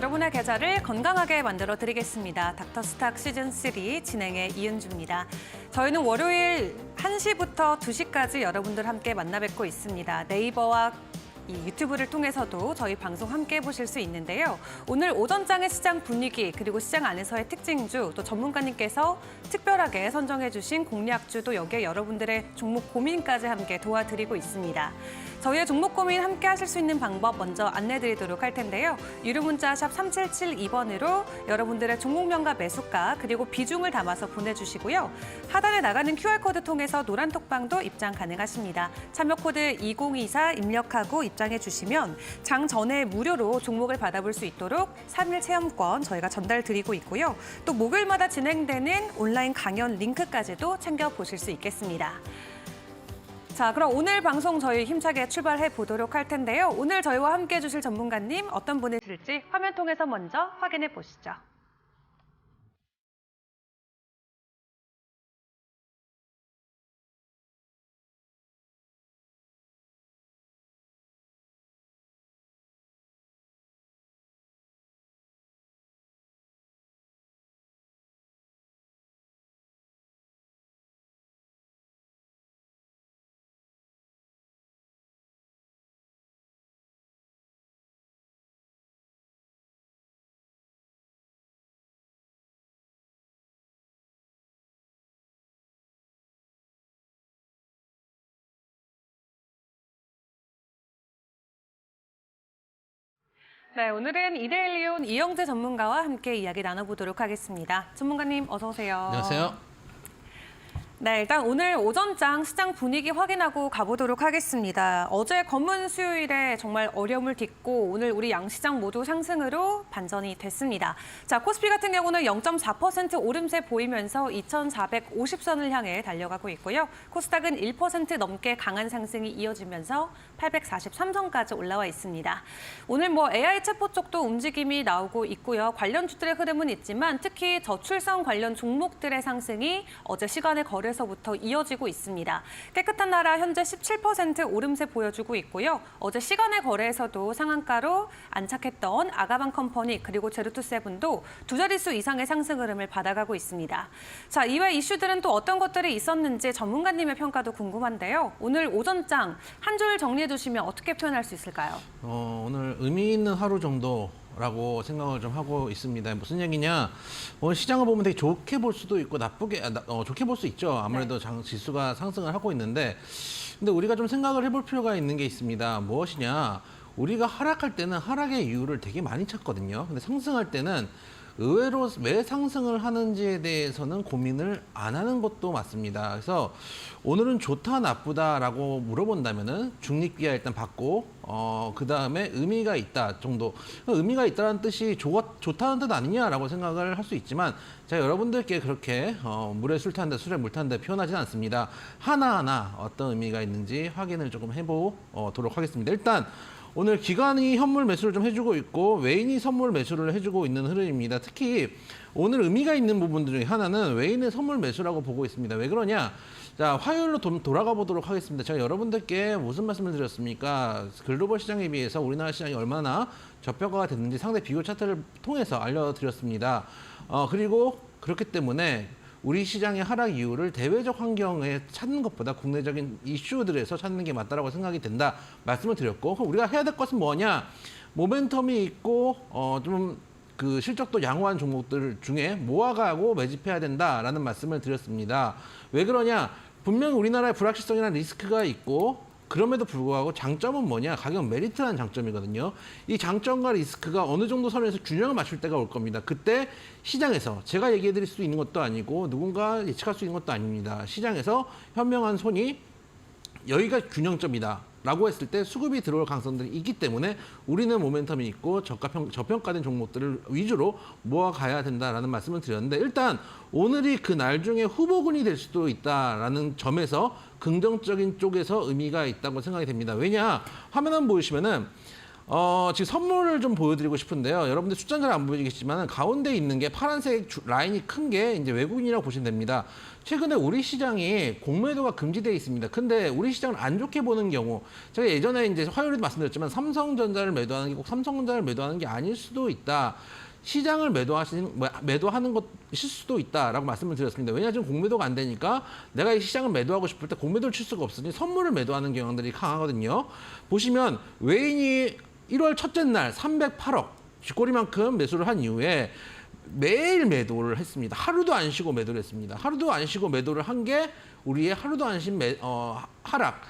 여러분의 계좌를 건강하게 만들어 드리겠습니다. 닥터스탁 시즌3 진행의 이은주입니다. 저희는 월요일 1시부터 2시까지 여러분들 함께 만나 뵙고 있습니다. 네이버와 이 유튜브를 통해서도 저희 방송 함께 보실 수 있는데요. 오늘 오전장의 시장 분위기 그리고 시장 안에서의 특징주 또 전문가님께서 특별하게 선정해 주신 공략주도 여기에 여러분들의 종목 고민까지 함께 도와드리고 있습니다. 저희의 종목 고민 함께 하실 수 있는 방법 먼저 안내드리도록 할 텐데요. 유료 문자 샵 3772번으로 여러분들의 종목명과 매수가 그리고 비중을 담아서 보내주시고요. 하단에 나가는 QR코드 통해서 노란 톡방도 입장 가능하십니다. 참여 코드 2024 입력하고 입장해 주시면 장 전에 무료로 종목을 받아볼 수 있도록 3일 체험권 저희가 전달 드리고 있고요. 또 목요일마다 진행되는 온라인 강연 링크까지도 챙겨보실 수 있겠습니다. 자, 그럼 오늘 방송 저희 힘차게 출발해 보도록 할 텐데요. 오늘 저희와 함께 해주실 전문가님 어떤 분이실지 화면 통해서 먼저 확인해 보시죠. 네, 오늘은 이데일리온 이영재 전문가와 함께 이야기 나눠보도록 하겠습니다. 전문가님 어서 오세요. 안녕하세요. 네, 일단 오늘 오전장 시장 분위기 확인하고 가보도록 하겠습니다. 어제 검은 수요일에 정말 어려움을 딛고 오늘 우리 양시장 모두 상승으로 반전이 됐습니다. 자, 코스피 같은 경우는 0.4% 오름세 보이면서 2,450선을 향해 달려가고 있고요. 코스닥은 1% 넘게 강한 상승이 이어지면서 843선까지 올라와 있습니다. 오늘 AI 챗봇 쪽도 움직임이 나오고 있고요. 관련주들의 흐름은 있지만 특히 저출산 관련 종목들의 상승이 어제 시간의 거래서부터 이어지고 있습니다. 깨끗한 나라 현재 17% 오름세 보여주고 있고요. 어제 시간의 거래에서도 상한가로 안착했던 아가방 컴퍼니 그리고 제로투세븐도 두 자릿수 이상의 상승 흐름을 받아가고 있습니다. 자, 이외 이슈들은 또 어떤 것들이 있었는지 전문가님의 평가도 궁금한데요. 오늘 오전장 한 줄 정리해 주시면 어떻게 표현할 수 있을까요? 오늘 의미 있는 하루 정도라고 생각을 좀 하고 있습니다. 무슨 얘기냐? 오늘 시장을 보면 되게 좋게 볼 수도 있고 나쁘게 좋게 볼 수 있죠. 아무래도 지수가 상승을 하고 있는데, 근데 우리가 좀 생각을 해볼 필요가 있는 게 있습니다. 무엇이냐? 우리가 하락할 때는 하락의 이유를 되게 많이 찾거든요. 근데 상승할 때는 의외로 왜 상승을 하는지에 대해서는 고민을 안 하는 것도 맞습니다. 그래서 오늘은 좋다 나쁘다라고 물어본다면은 중립기아 일단 받고 그 다음에 의미가 있다 정도. 의미가 있다는 뜻이 좋다는 뜻 아니냐라고 생각을 할 수 있지만 제가 여러분들께 그렇게 물에 술 타는데 술에 물 타는데 표현하지는 않습니다. 하나하나 어떤 의미가 있는지 확인을 조금 해보도록 하겠습니다. 일단 오늘 기관이 현물 매수를 좀 해주고 있고 외인이 선물 매수를 해주고 있는 흐름입니다. 특히 오늘 의미가 있는 부분들 중에 하나는 외인의 선물 매수라고 보고 있습니다. 왜 그러냐? 자, 화요일로 돌아가 보도록 하겠습니다. 제가 여러분들께 무슨 말씀을 드렸습니까? 글로벌 시장에 비해서 우리나라 시장이 얼마나 저평가가 됐는지 상대 비교 차트를 통해서 알려드렸습니다. 그리고 그렇기 때문에 우리 시장의 하락 이유를 대외적 환경에 찾는 것보다 국내적인 이슈들에서 찾는 게 맞다라고 생각이 된다 말씀을 드렸고, 그럼 우리가 해야 될 것은 뭐냐? 모멘텀이 있고 좀 그 실적도 양호한 종목들 중에 모아가고 매집해야 된다라는 말씀을 드렸습니다. 왜 그러냐? 분명히 우리나라의 불확실성이나 리스크가 있고 그럼에도 불구하고 장점은 뭐냐? 가격 메리트라는 장점이거든요. 이 장점과 리스크가 어느 정도 선에서 균형을 맞출 때가 올 겁니다. 그때 시장에서 제가 얘기해 드릴 수 있는 것도 아니고 누군가 예측할 수 있는 것도 아닙니다. 시장에서 현명한 손이 여기가 균형점이다 라고 했을 때 수급이 들어올 가능성들이 있기 때문에 우리는 모멘텀이 있고 저평가된 종목들을 위주로 모아가야 된다라는 말씀을 드렸는데, 일단 오늘이 그 날 중에 후보군이 될 수도 있다라는 점에서 긍정적인 쪽에서 의미가 있다고 생각이 됩니다. 왜냐? 화면 한번 보시면은 지금 선물을 좀 보여드리고 싶은데요. 여러분들 숫자는 잘 안 보이겠지만 가운데 있는 게 파란색 라인이 큰 게 이제 외국인이라고 보시면 됩니다. 최근에 우리 시장이 공매도가 금지되어 있습니다. 근데 우리 시장을 안 좋게 보는 경우, 제가 예전에 이제 화요일에도 말씀드렸지만 삼성전자를 매도하는 게 꼭 삼성전자를 매도하는 게 아닐 수도 있다. 시장을 매도하는 것일 수도 있다라고 말씀을 드렸습니다. 왜냐 지금 공매도가 안 되니까 내가 이 시장을 매도하고 싶을 때 공매도를 칠 수가 없으니 선물을 매도하는 경향들이 강하거든요. 보시면 외인이 1월 첫째 날 308억 쥐꼬리만큼 매수를 한 이후에 매일 매도를 했습니다. 하루도 안 쉬고 매도를 했습니다. 하루도 안 쉬고 매도를 한 게 우리의 하루도 안 쉰 하락.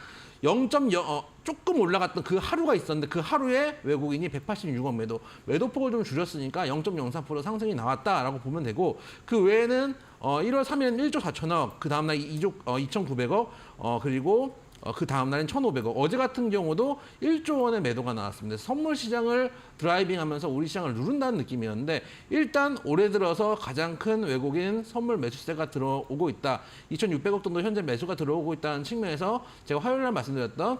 0.0 조금 올라갔던 그 하루가 있었는데 그 하루에 외국인이 186억 매도폭을 좀 줄였으니까 0.03% 상승이 나왔다라고 보면 되고 그 외에는 1월 3일은 1조 4천억, 그 다음날 2,900억, 그리고 그 다음날엔 1,500억. 어제 같은 경우도 1조 원의 매도가 나왔습니다. 선물 시장을 드라이빙하면서 우리 시장을 누른다는 느낌이었는데 일단 올해 들어서 가장 큰 외국인 선물 매수세가 들어오고 있다. 2,600억 정도 현재 매수가 들어오고 있다는 측면에서 제가 화요일 날 말씀드렸던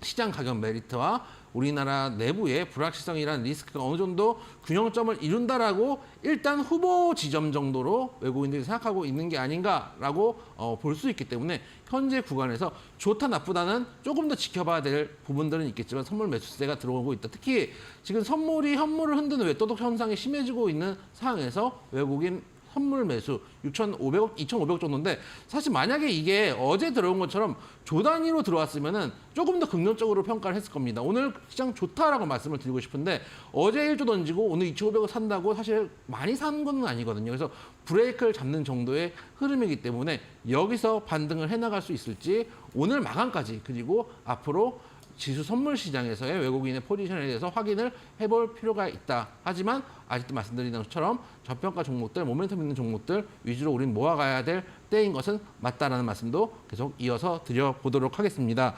시장 가격 메리트와 우리나라 내부의 불확실성이라는 리스크가 어느 정도 균형점을 이룬다라고 일단 후보 지점 정도로 외국인들이 생각하고 있는 게 아닌가라고 볼 수 있기 때문에 현재 구간에서 좋다 나쁘다는 조금 더 지켜봐야 될 부분들은 있겠지만 선물 매수세가 들어오고 있다. 특히 지금 선물이 현물을 흔드는 외도독 현상이 심해지고 있는 상황에서 외국인 선물 매수 6,500억, 2,500억 정도인데 사실 만약에 이게 어제 들어온 것처럼 조 단위로 들어왔으면은 조금 더 긍정적으로 평가를 했을 겁니다. 오늘 시장 좋다라고 말씀을 드리고 싶은데 어제 1조 던지고 오늘 2,500억 산다고 사실 많이 산 건 아니거든요. 그래서 브레이크를 잡는 정도의 흐름이기 때문에 여기서 반등을 해나갈 수 있을지 오늘 마감까지 그리고 앞으로 지수 선물 시장에서의 외국인의 포지션에 대해서 확인을 해볼 필요가 있다. 하지만 아직도 말씀드린 것처럼 저평가 종목들, 모멘텀 있는 종목들 위주로 우리는 모아가야 될 때인 것은 맞다라는 말씀도 계속 이어서 드려보도록 하겠습니다.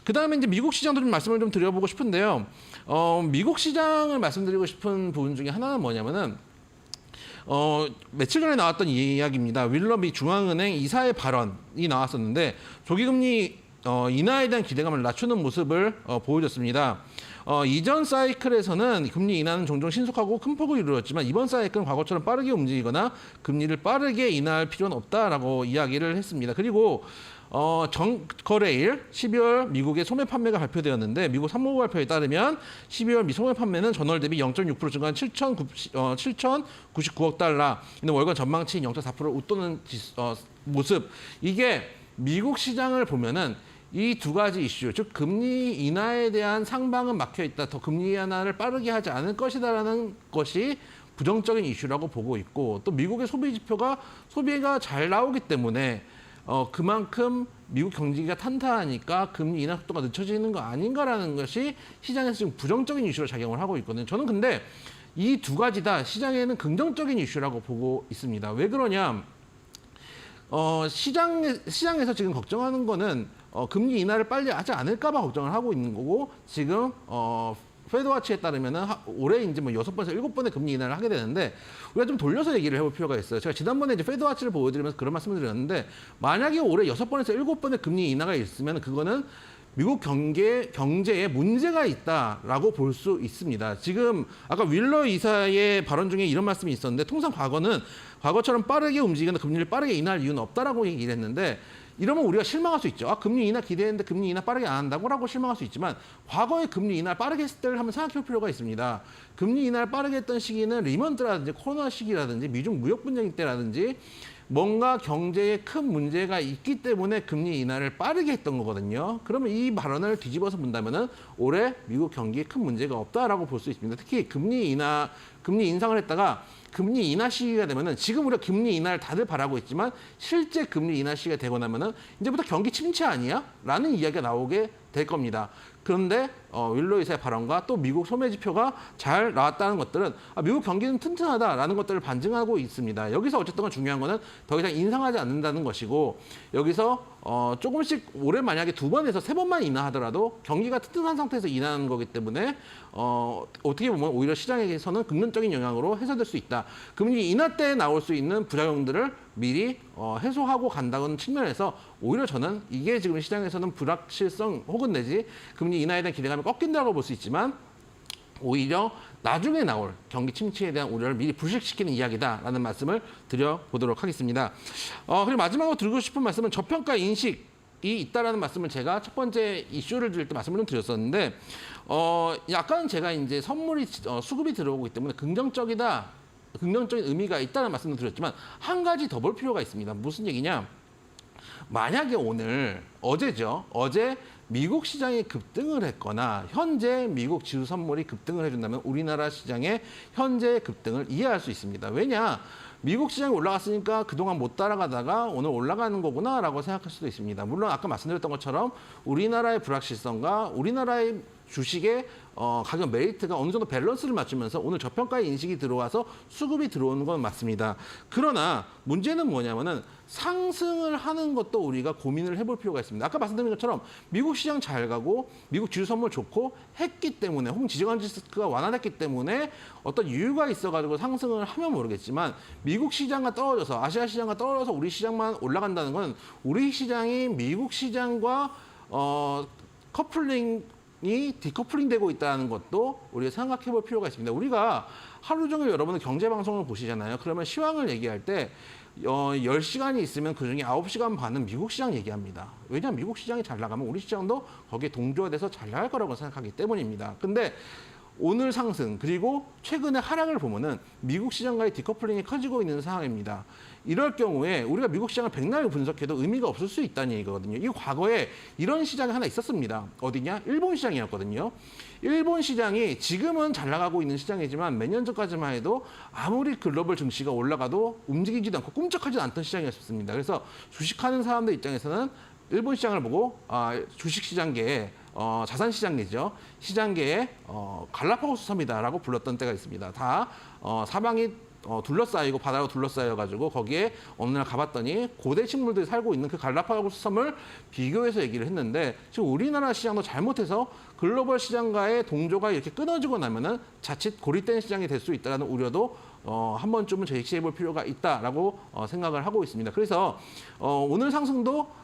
그 다음에 이제 미국 시장도 좀 말씀을 좀 드려보고 싶은데요. 미국 시장을 말씀드리고 싶은 부분 중에 하나는 뭐냐면은 며칠 전에 나왔던 이야기입니다. 윌러비 중앙은행 이사의 발언이 나왔었는데 조기금리 인하에 대한 기대감을 낮추는 모습을 보여줬습니다. 이전 사이클에서는 금리 인하는 종종 신속하고 큰 폭을 이루었지만 이번 사이클은 과거처럼 빠르게 움직이거나 금리를 빠르게 인하할 필요는 없다라고 이야기를 했습니다. 그리고 거래일 12월 미국의 소매 판매가 발표되었는데 미국 산모 발표에 따르면 12월 미 소매 판매는 전월 대비 0.6% 증가한 7,099억 달러. 근데 월간 전망치인 0.4%를 웃도는 모습. 이게 미국 시장을 보면은 이 두 가지 이슈, 즉 금리 인하에 대한 상방은 막혀 있다. 더 금리 인하를 빠르게 하지 않을 것이다라는 것이 부정적인 이슈라고 보고 있고 또 미국의 소비 지표가 소비가 잘 나오기 때문에 그만큼 미국 경기가 탄탄하니까 금리 인하 속도가 늦춰지는 거 아닌가라는 것이 시장에서 지금 부정적인 이슈로 작용을 하고 있거든요. 저는 근데 이 두 가지 다 시장에는 긍정적인 이슈라고 보고 있습니다. 왜 그러냐? 시장에서 지금 걱정하는 거는 금리 인하를 빨리 하지 않을까 봐 걱정을 하고 있는 거고 지금 페드와치에 따르면은 올해 이제 뭐 6번에서 7번의 금리 인하를 하게 되는데 우리가 좀 돌려서 얘기를 해볼 필요가 있어요. 제가 지난번에 이제 페드와치를 보여드리면서 그런 말씀을 드렸는데 만약에 올해 6번에서 7번의 금리 인하가 있으면 그거는 미국 경제에 문제가 있다라고 볼 수 있습니다. 지금 아까 윌러 이사의 발언 중에 이런 말씀이 있었는데 통상 과거처럼 빠르게 움직이는 금리를 빠르게 인하할 이유는 없다라고 얘기를 했는데 이러면 우리가 실망할 수 있죠. 금리 인하 기대했는데 금리 인하 빠르게 안 한다고라고 실망할 수 있지만 과거에 금리 인하 빠르게 했을 때를 한번 생각해 볼 필요가 있습니다. 금리 인하를 빠르게 했던 시기는 리먼 때라든지 코로나 시기라든지 미중 무역 분쟁 때라든지 뭔가 경제에 큰 문제가 있기 때문에 금리 인하를 빠르게 했던 거거든요. 그러면 이 발언을 뒤집어서 본다면은 올해 미국 경기에 큰 문제가 없다라고 볼 수 있습니다. 특히 금리 인상을 했다가 금리 인하 시기가 되면은 지금 우리가 금리 인하를 다들 바라고 있지만 실제 금리 인하 시기가 되고 나면은 이제부터 경기 침체 아니야? 라는 이야기가 나오게 될 겁니다. 그런데 윌러 이사의 발언과 또 미국 소매 지표가 잘 나왔다는 것들은 미국 경기는 튼튼하다라는 것들을 반증하고 있습니다. 여기서 어쨌든 중요한 거는 더 이상 인상하지 않는다는 것이고 여기서 조금씩 올해 만약에 2번에서 3번만 인하하더라도 경기가 튼튼한 상태에서 인하하는 거기 때문에 어떻게 보면 오히려 시장에서는 긍정적인 영향으로 해소될 수 있다. 금리 인하 때 나올 수 있는 부작용들을 미리 해소하고 간다는 측면에서 오히려 저는 이게 지금 시장에서는 불확실성 혹은 내지 금리 인하에 대한 기대감이 꺾인다고 볼 수 있지만 오히려 나중에 나올 경기 침체에 대한 우려를 미리 불식시키는 이야기다라는 말씀을 드려보도록 하겠습니다. 그리고 마지막으로 드리고 싶은 말씀은 저평가 인식이 있다라는 말씀을 제가 첫 번째 이슈를 드릴 때 말씀을 좀 드렸었는데, 약간 제가 이제 선물이 수급이 들어오기 때문에 긍정적인 의미가 있다는 말씀을 드렸지만 한 가지 더 볼 필요가 있습니다. 무슨 얘기냐? 만약에 어제 미국 시장이 급등을 했거나 현재 미국 지수 선물이 급등을 해준다면 우리나라 시장의 현재 급등을 이해할 수 있습니다. 왜냐? 미국 시장이 올라갔으니까 그동안 못 따라가다가 오늘 올라가는 거구나라고 생각할 수도 있습니다. 물론 아까 말씀드렸던 것처럼 우리나라의 불확실성과 우리나라의 주식의 가격 메리트가 어느 정도 밸런스를 맞추면서 오늘 저평가의 인식이 들어와서 수급이 들어오는 건 맞습니다. 그러나 문제는 뭐냐면은 상승을 하는 것도 우리가 고민을 해볼 필요가 있습니다. 아까 말씀드린 것처럼 미국 시장 잘 가고 미국 지수 선물 좋고 했기 때문에 혹은 지정한 리스크가 완화됐기 때문에 어떤 이유가 있어가지고 상승을 하면 모르겠지만 미국 시장과 떨어져서 아시아 시장과 떨어져서 우리 시장만 올라간다는 건 우리 시장이 미국 시장과 커플링이 디커플링 되고 있다는 것도 우리가 생각해 볼 필요가 있습니다. 우리가 하루 종일 여러분들 경제방송을 보시잖아요. 그러면 시황을 얘기할 때 10시간이 있으면 그중에 9시간 반은 미국 시장 얘기합니다. 왜냐하면 미국 시장이 잘 나가면 우리 시장도 거기에 동조돼서 잘 나갈 거라고 생각하기 때문입니다. 근데 오늘 상승 그리고 최근의 하락을 보면은 미국 시장과의 디커플링이 커지고 있는 상황입니다. 이럴 경우에 우리가 미국 시장을 백날 분석해도 의미가 없을 수 있다는 얘기거든요. 이 과거에 이런 시장이 하나 있었습니다. 어디냐? 일본 시장이었거든요. 일본 시장이 지금은 잘 나가고 있는 시장이지만 몇 년 전까지만 해도 아무리 글로벌 증시가 올라가도 움직이지도 않고 꿈쩍하지도 않던 시장이었습니다. 그래서 주식하는 사람들 입장에서는 일본 시장을 보고 주식시장계에 자산시장이죠. 시장계의 갈라파고스 섬이다라고 불렀던 때가 있습니다. 다 사방이 둘러싸이고 바다로 둘러싸여가지고 거기에 어느 날 가봤더니 고대 식물들이 살고 있는 그 갈라파고스 섬을 비교해서 얘기를 했는데 지금 우리나라 시장도 잘못해서 글로벌 시장과의 동조가 이렇게 끊어지고 나면은 자칫 고립된 시장이 될 수 있다는 우려도 한 번쯤은 제시해 볼 필요가 있다라고 생각을 하고 있습니다. 그래서 오늘 상승도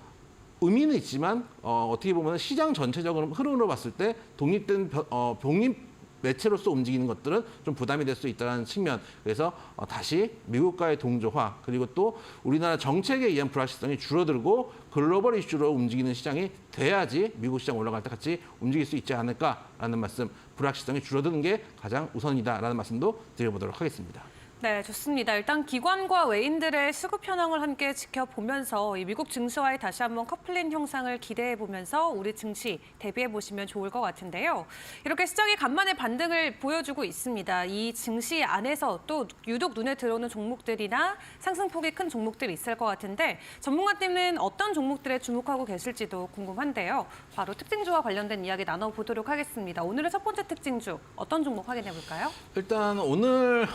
의미는 있지만 어떻게 보면 시장 전체적으로 흐름으로 봤을 때 독립된 독립 매체로서 움직이는 것들은 좀 부담이 될 수 있다는 측면. 그래서 다시 미국과의 동조화 그리고 또 우리나라 정책에 의한 불확실성이 줄어들고 글로벌 이슈로 움직이는 시장이 돼야지 미국 시장 올라갈 때 같이 움직일 수 있지 않을까라는 말씀. 불확실성이 줄어드는 게 가장 우선이다라는 말씀도 드려보도록 하겠습니다. 네, 좋습니다. 일단 기관과 외인들의 수급 현황을 함께 지켜보면서 이 미국 증시와의 다시 한번 커플링 형상을 기대해보면서 우리 증시 대비해보시면 좋을 것 같은데요. 이렇게 시장이 간만에 반등을 보여주고 있습니다. 이 증시 안에서 또 유독 눈에 들어오는 종목들이나 상승폭이 큰 종목들이 있을 것 같은데 전문가님은 어떤 종목들에 주목하고 계실지도 궁금한데요. 바로 특징주와 관련된 이야기 나눠보도록 하겠습니다. 오늘의 첫 번째 특징주 어떤 종목 확인해볼까요? 일단 오늘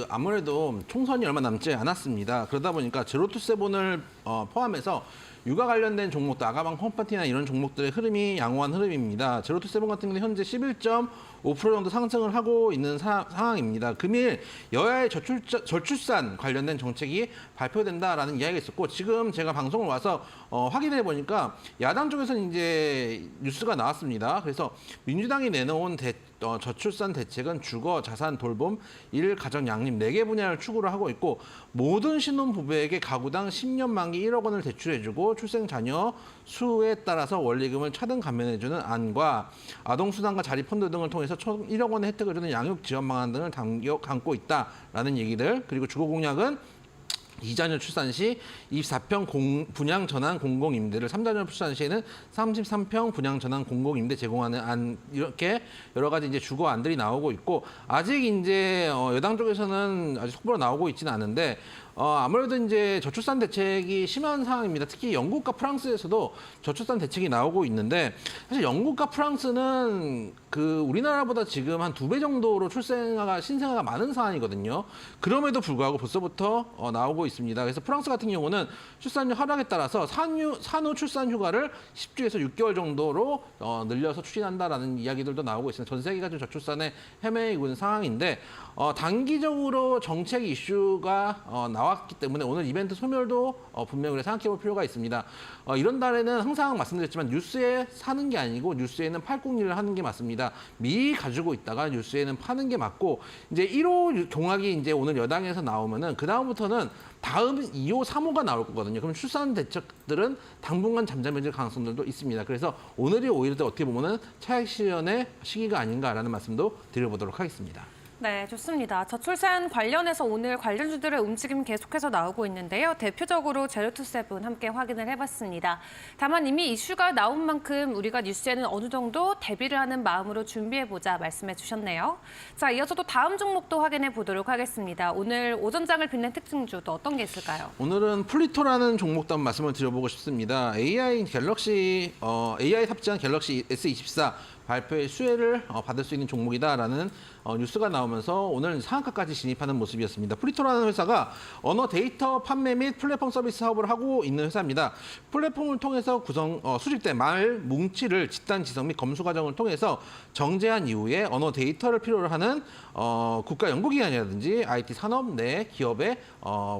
아무래도 총선이 얼마 남지 않았습니다. 그러다 보니까 제로투세븐을 포함해서 육아 관련된 종목도 아가방 홈파티나 이런 종목들의 흐름이 양호한 흐름입니다. 제로투세븐 같은 경우는 현재 11.5% 정도 상승을 하고 있는 상황입니다. 금일 여야의 저출산 관련된 정책이 발표된다라는 이야기가 있었고 지금 제가 방송을 와서 확인해 보니까 야당 쪽에서는 이제 뉴스가 나왔습니다. 그래서 민주당이 내놓은 저출산 대책은 주거, 자산, 돌봄, 일, 가정, 양립 4개 분야를 추구를 하고 있고 모든 신혼부부에게 가구당 10년 만기 1억 원을 대출해주고 출생 자녀 수에 따라서 원리금을 차등 감면해주는 안과 아동수당과 자립펀드 등을 통해서 총 1억 원의 혜택을 주는 양육 지원 방안 등을 담고 있다라는 얘기들 그리고 주거 공약은 2자녀 출산 시 24평 분양 전환 공공임대를 3자녀 출산 시에는 33평 분양 전환 공공임대 제공하는 안 이렇게 여러 가지 이제 주거 안들이 나오고 있고 아직 이제 여당 쪽에서는 아직 속보로 나오고 있지는 않은데 아무래도 이제 저출산 대책이 심한 상황입니다. 특히 영국과 프랑스에서도 저출산 대책이 나오고 있는데 사실 영국과 프랑스는 우리나라보다 지금 한 2배 정도로 신생아가 많은 상황이거든요. 그럼에도 불구하고 벌써부터 나오고 있습니다. 그래서 프랑스 같은 경우는 출산율 하락에 따라서 산후 출산 휴가를 10주에서 6개월 정도로 늘려서 추진한다라는 이야기들도 나오고 있습니다. 전 세계가 좀 저출산에 헤매이고 있는 상황인데 단기적으로 정책 이슈가 나왔기 때문에 오늘 이벤트 소멸도 분명히 생각해 볼 필요가 있습니다. 이런 달에는 항상 말씀드렸지만 뉴스에 사는 게 아니고 뉴스에는 팔국 일을 하는 게 맞습니다. 미리 가지고 있다가 뉴스에는 파는 게 맞고 이제 1호 종합이 이제 오늘 여당에서 나오면은 그 다음부터는 다음은 2호, 3호가 나올 거거든요. 그럼 출산 대책들은 당분간 잠잠해질 가능성들도 있습니다. 그래서 오늘이 오히려 더 어떻게 보면은 차익 실현의 시기가 아닌가라는 말씀도 드려보도록 하겠습니다. 네, 좋습니다. 저출산 관련해서 오늘 관련주들의 움직임 계속해서 나오고 있는데요. 대표적으로 제로투세븐 함께 확인을 해봤습니다. 다만 이미 이슈가 나온 만큼 우리가 뉴스에는 어느 정도 대비를 하는 마음으로 준비해보자 말씀해 주셨네요. 자, 이어서 또 다음 종목도 확인해 보도록 하겠습니다. 오늘 오전장을 빛낸 특징주 또 어떤 게 있을까요? 오늘은 플리토라는 종목도 한번 말씀을 드려보고 싶습니다. AI 탑재한 갤럭시 S24 발표의 수혜를 받을 수 있는 종목이다라는 뉴스가 나오면서 오늘 상한가까지 진입하는 모습이었습니다. 플리토라는 회사가 언어 데이터 판매 및 플랫폼 서비스 사업을 하고 있는 회사입니다. 플랫폼을 통해서 수집된 말 뭉치를 집단 지성 및 검수 과정을 통해서 정제한 이후에 언어 데이터를 필요로 하는 국가 연구기관이라든지 IT 산업 내 기업에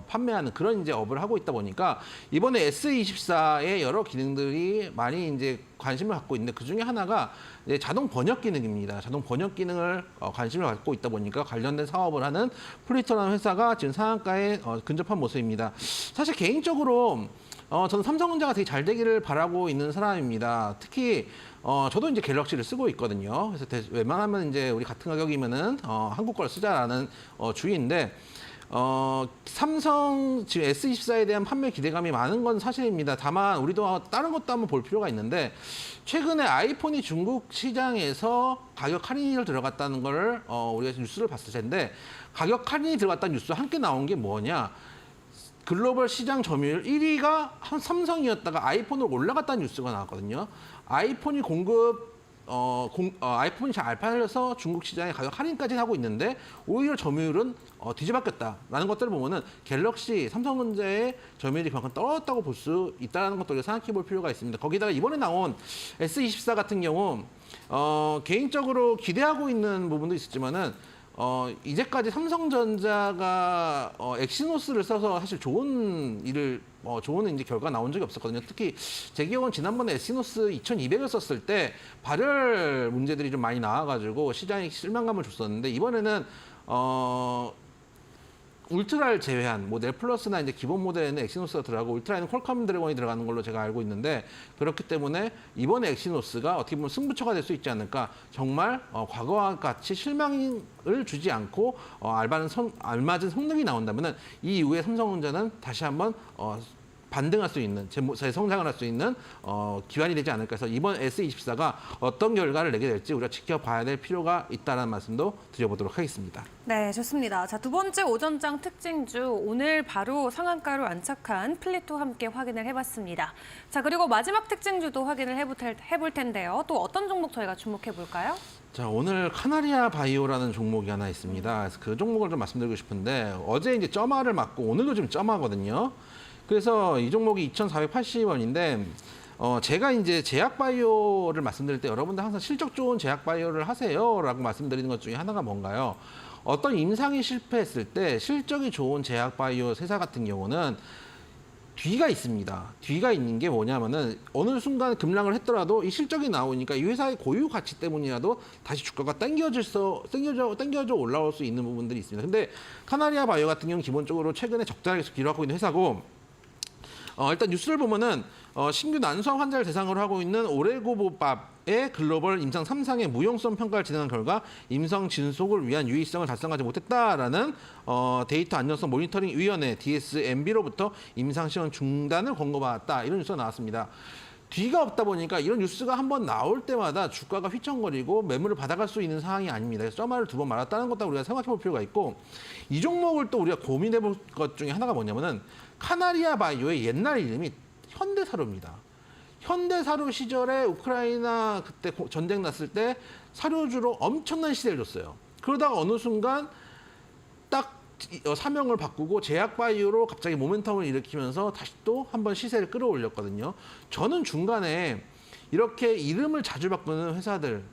판매하는 그런 이제 업을 하고 있다 보니까 이번에 S24의 여러 기능들이 많이 이제 관심을 갖고 있는데 그 중에 하나가 이제 자동 번역 기능입니다. 자동 번역 기능을 관심을 갖고 있다 보니까 관련된 사업을 하는 플리터라는 회사가 지금 상한가에 근접한 모습입니다. 사실 개인적으로 저는 삼성전자가 되게 잘 되기를 바라고 있는 사람입니다. 특히 저도 이제 갤럭시를 쓰고 있거든요. 그래서 웬만하면 이제 우리 같은 가격이면은 한국 걸 쓰자라는 주의인데. 삼성 지금 S24에 대한 판매 기대감이 많은 건 사실입니다. 다만 우리도 다른 것도 한번 볼 필요가 있는데 최근에 아이폰이 중국 시장에서 가격 할인이 들어갔다는 걸 우리가 뉴스를 봤을 텐데 가격 할인이 들어갔다는 뉴스 함께 나온 게 뭐냐? 글로벌 시장 점유율 1위가 삼성이었다가 아이폰으로 올라갔다는 뉴스가 나왔거든요. 아이폰이 아이폰이 잘 안 팔려서 중국 시장에 가격 할인까지 하고 있는데 오히려 점유율은 뒤집어졌다라는 것들을 보면은 갤럭시, 삼성전자의 점유율이 그만큼 떨어졌다고 볼 수 있다는 것도 생각해 볼 필요가 있습니다. 거기다가 이번에 나온 S24 같은 경우 개인적으로 기대하고 있는 부분도 있었지만은 이제까지 삼성전자가 엑시노스를 써서 사실 좋은 이제 결과가 나온 적이 없었거든요. 특히 제 기억은 지난번에 엑시노스 2200을 썼을 때 발열 문제들이 좀 많이 나와가지고 시장에 실망감을 줬었는데 이번에는 울트라를 제외한 뭐 넬플러스나 이제 기본 모델에는 엑시노스가 들어가고 울트라에는 퀄컴 드래곤이 들어가는 걸로 제가 알고 있는데 그렇기 때문에 이번에 엑시노스가 어떻게 보면 승부처가 될 수 있지 않을까. 정말 과거와 같이 실망을 주지 않고 알맞은 성능이 나온다면은 이 이후에 삼성전자는 다시 한번 반등할 수 있는 재성장을 할 수 있는 기반이 되지 않을까 해서 이번 S24가 어떤 결과를 내게 될지 우리가 지켜봐야 될 필요가 있다는 말씀도 드려보도록 하겠습니다. 네, 좋습니다. 자, 두 번째 오전장 특징주 오늘 바로 상한가로 안착한 플리토 함께 확인을 해봤습니다. 자, 그리고 마지막 특징주도 확인을 해볼 텐데요. 또 어떤 종목 저희가 주목해 볼까요? 자, 오늘 카나리아 바이오라는 종목이 하나 있습니다. 그래서 그 종목을 좀 말씀드리고 싶은데 어제 이제 점화를 맞고 오늘도 지금 점화거든요. 그래서 이 종목이 2,480원인데 제가 이제 제약바이오를 말씀드릴 때 여러분들 항상 실적 좋은 제약바이오를 하세요라고 말씀드리는 것 중에 하나가 뭔가요? 어떤 임상이 실패했을 때 실적이 좋은 제약바이오 회사 같은 경우는 뒤가 있습니다. 뒤가 있는 게 뭐냐면은 어느 순간 급락을 했더라도 이 실적이 나오니까 이 회사의 고유 가치 때문이라도 다시 주가가 당겨져 올라올 수 있는 부분들이 있습니다. 근데 카나리아 바이오 같은 경우는 기본적으로 최근에 적자를 계속 기록하고 있는 회사고 일단 뉴스를 보면은 신규 난소암 환자를 대상으로 하고 있는 오레고보밥의 글로벌 임상 3상의 무용성 평가를 진행한 결과 임상 진속을 위한 유의성을 달성하지 못했다라는 데이터 안전성 모니터링 위원회 DSMB로부터 임상 시험 중단을 권고받았다 이런 뉴스가 나왔습니다. 뒤가 없다 보니까 이런 뉴스가 한번 나올 때마다 주가가 휘청거리고 매물을 받아갈 수 있는 상황이 아닙니다. 그래서 점화를 두 번 말았다는 것도 우리가 생각해 볼 필요가 있고 이 종목을 또 우리가 고민해 볼 것 중에 하나가 뭐냐면은 카나리아 바이오의 옛날 이름이 현대사료입니다. 현대사료 시절에 우크라이나 그때 전쟁 났을 때 사료주로 엄청난 시대를 줬어요. 그러다가 어느 순간 딱 사명을 바꾸고 제약바이오로 갑자기 모멘텀을 일으키면서 다시 또 한번 시세를 끌어올렸거든요. 저는 중간에 이렇게 이름을 자주 바꾸는 회사들,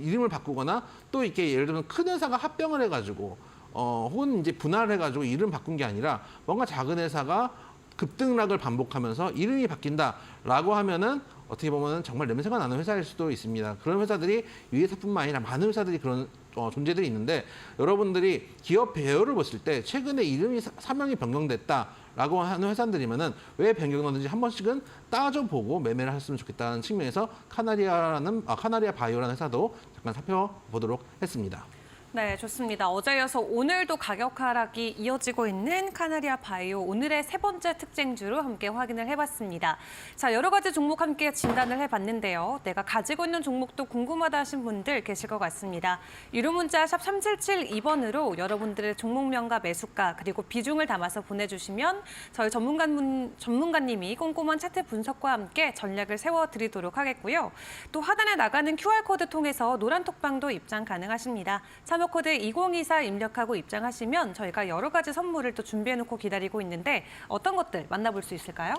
이름을 바꾸거나 또 이렇게 예를 들면 큰 회사가 합병을 해가지고 혹은 이제 분할을 해가지고 이름 바꾼 게 아니라 뭔가 작은 회사가 급등락을 반복하면서 이름이 바뀐다라고 하면은 어떻게 보면은 정말 냄새가 나는 회사일 수도 있습니다. 그런 회사들이 이 회사뿐만 아니라 많은 회사들이 그런 존재들이 있는데 여러분들이 기업 배열을 봤을 때 최근에 이름이 사명이 변경됐다라고 하는 회사들이면은 왜 변경되는지 한 번씩은 따져보고 매매를 했으면 좋겠다는 측면에서 카나리아 바이오라는 회사도 잠깐 살펴보도록 했습니다. 네, 좋습니다. 어제 이어서 오늘도 가격 하락이 이어지고 있는 카나리아 바이오 오늘의 세 번째 특징주로 함께 확인을 해봤습니다. 자, 여러 가지 종목 함께 진단을 해봤는데요. 내가 가지고 있는 종목도 궁금하다 하신 분들 계실 것 같습니다. 유료 문자 샵 3772번으로 여러분들의 종목명과 매수가 그리고 비중을 담아서 보내주시면 저희 전문가님이 꼼꼼한 차트 분석과 함께 전략을 세워드리도록 하겠고요. 또 하단에 나가는 QR코드 통해서 노란 톡방도 입장 가능하십니다. 코드 2024 입력하고 입장하시면 저희가 여러 가지 선물을 또 준비해놓고 기다리고 있는데 어떤 것들 만나볼 수 있을까요?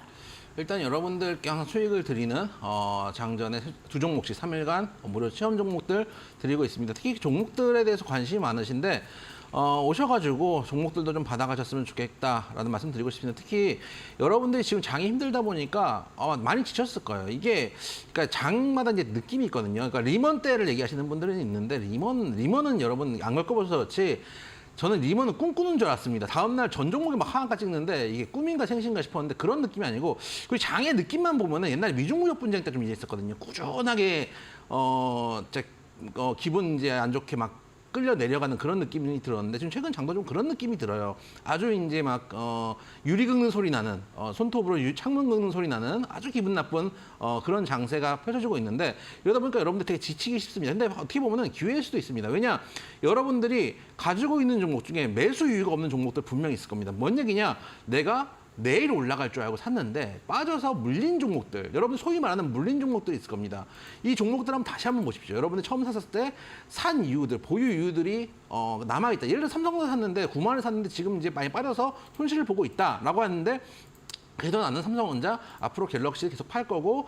일단 여러분들께 항상 수익을 드리는 장전에 두 종목씩 3일간 무료 체험 종목들 드리고 있습니다. 특히 종목들에 대해서 관심이 많으신데 오셔가지고 종목들도 좀 받아가셨으면 좋겠다라는 말씀 드리고 싶습니다. 특히 여러분들이 지금 장이 힘들다 보니까 많이 지쳤을 거예요. 이게 그러니까 장마다 이제 느낌이 있거든요. 그러니까 리먼 때를 얘기하시는 분들은 있는데 리먼은 여러분 안 겪어보셔서 그렇지 저는 리먼은 꿈꾸는 줄 알았습니다. 다음날 전 종목이 막 하한가 찍는데 이게 꿈인가 생신가 싶었는데 그런 느낌이 아니고 그리고 장의 느낌만 보면은 옛날에 미중무역 분쟁 때 좀 이제 있었거든요. 꾸준하게 기분 이제 안 좋게 막 끌려 내려가는 그런 느낌이 들었는데 지금 최근 장도 좀 그런 느낌이 들어요. 아주 이제 막 유리 긁는 소리 나는 손톱으로 창문 긁는 소리 나는 아주 기분 나쁜 그런 장세가 펼쳐지고 있는데 이러다 보니까 여러분들 되게 지치기 쉽습니다. 근데 어떻게 보면은 기회일 수도 있습니다. 왜냐 여러분들이 가지고 있는 종목 중에 매수 이유가 없는 종목들 분명히 있을 겁니다. 뭔 얘기냐? 내가 내일 올라갈 줄 알고 샀는데 빠져서 물린 종목들, 여러분 소위 말하는 물린 종목들이 있을 겁니다. 이 종목들 한번 다시 한번 보십시오. 여러분들 처음 샀을 때 산 이유들, 보유 이유들이 남아있다. 예를 들어 삼성전자 샀는데 9만 원에 샀는데 지금 이제 많이 빠져서 손실을 보고 있다라고 하는데 그래도 나는 삼성전자 앞으로 갤럭시 계속 팔 거고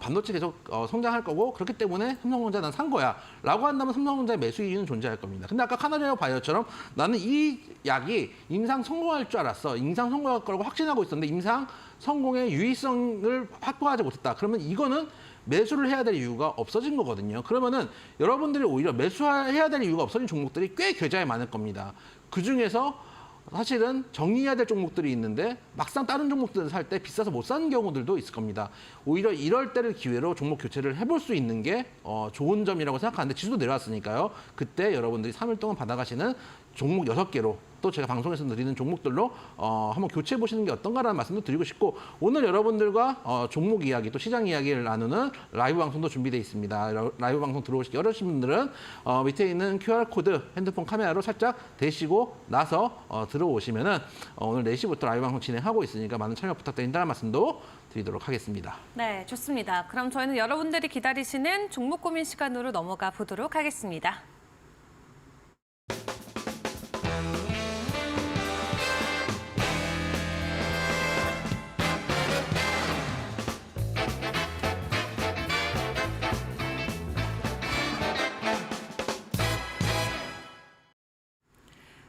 반도체 계속 성장할 거고 그렇기 때문에 삼성전자 난 산 거야 라고 한다면 삼성전자의 매수 이유는 존재할 겁니다. 근데 아까 카나리아 바이오처럼 나는 이 약이 임상 성공할 줄 알았어. 임상 성공할 거라고 확신하고 있었는데 임상 성공의 유의성을 확보하지 못했다. 그러면 이거는 매수를 해야 될 이유가 없어진 거거든요. 그러면은 여러분들이 오히려 매수해야 될 이유가 없어진 종목들이 꽤 계좌에 많을 겁니다. 그중에서 사실은 정리해야 될 종목들이 있는데 막상 다른 종목들을 살 때 비싸서 못 사는 경우들도 있을 겁니다. 오히려 이럴 때를 기회로 종목 교체를 해볼 수 있는 게 좋은 점이라고 생각하는데 지수도 내려왔으니까요. 그때 여러분들이 3일 동안 받아가시는 종목 6개로 또 제가 방송에서 드리는 종목들로 한번 교체해 보시는 게 어떤가라는 말씀도 드리고 싶고 오늘 여러분들과 종목 이야기 또 시장 이야기를 나누는 라이브 방송도 준비되어 있습니다. 라이브 방송 들어오시기 어려우신 분들은 밑에 있는 QR코드 핸드폰 카메라로 살짝 대시고 나서 들어오시면은 오늘 4시부터 라이브 방송 진행하고 있으니까 많은 참여 부탁드린다는 말씀도 드리도록 하겠습니다. 네, 좋습니다. 그럼 저희는 여러분들이 기다리시는 종목 고민 시간으로 넘어가 보도록 하겠습니다.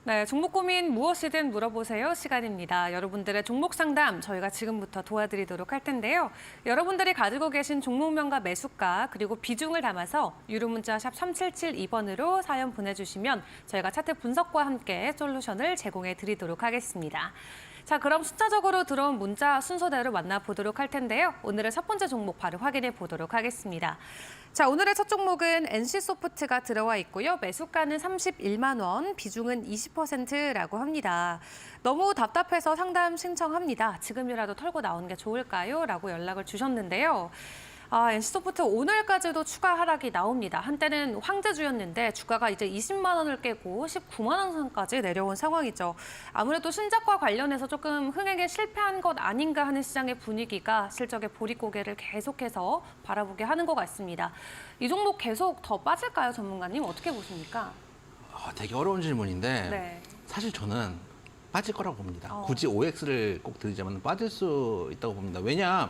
네, 종목 고민 무엇이든 물어보세요 시간입니다. 여러분들의 종목 상담 저희가 지금부터 도와드리도록 할 텐데요. 여러분들이 가지고 계신 종목명과 매수가 그리고 비중을 담아서 유료 문자 샵 3772번으로 사연 보내주시면 저희가 차트 분석과 함께 솔루션을 제공해 드리도록 하겠습니다. 자, 그럼 숫자적으로 들어온 문자 순서대로 만나보도록 할 텐데요. 오늘의 첫 번째 종목 바로 확인해 보도록 하겠습니다. 자, 오늘의 첫 종목은 NC소프트가 들어와 있고요. 매수가는 31만 원, 비중은 20%라고 합니다. 너무 답답해서 상담 신청합니다. 지금이라도 털고 나오는 게 좋을까요? 라고 연락을 주셨는데요. NC소프트 오늘까지도 추가 하락이 나옵니다. 한때는 황제주였는데 주가가 이제 20만 원을 깨고 19만 원 선까지 내려온 상황이죠. 아무래도 신작과 관련해서 조금 흥행에 실패한 것 아닌가 하는 시장의 분위기가 실적의 보릿고개를 계속해서 바라보게 하는 것 같습니다. 이 종목 계속 더 빠질까요, 전문가님? 어떻게 보십니까? 되게 어려운 질문인데 네. 사실 저는 빠질 거라고 봅니다. 굳이 OX를 꼭 드리자면 빠질 수 있다고 봅니다. 왜냐?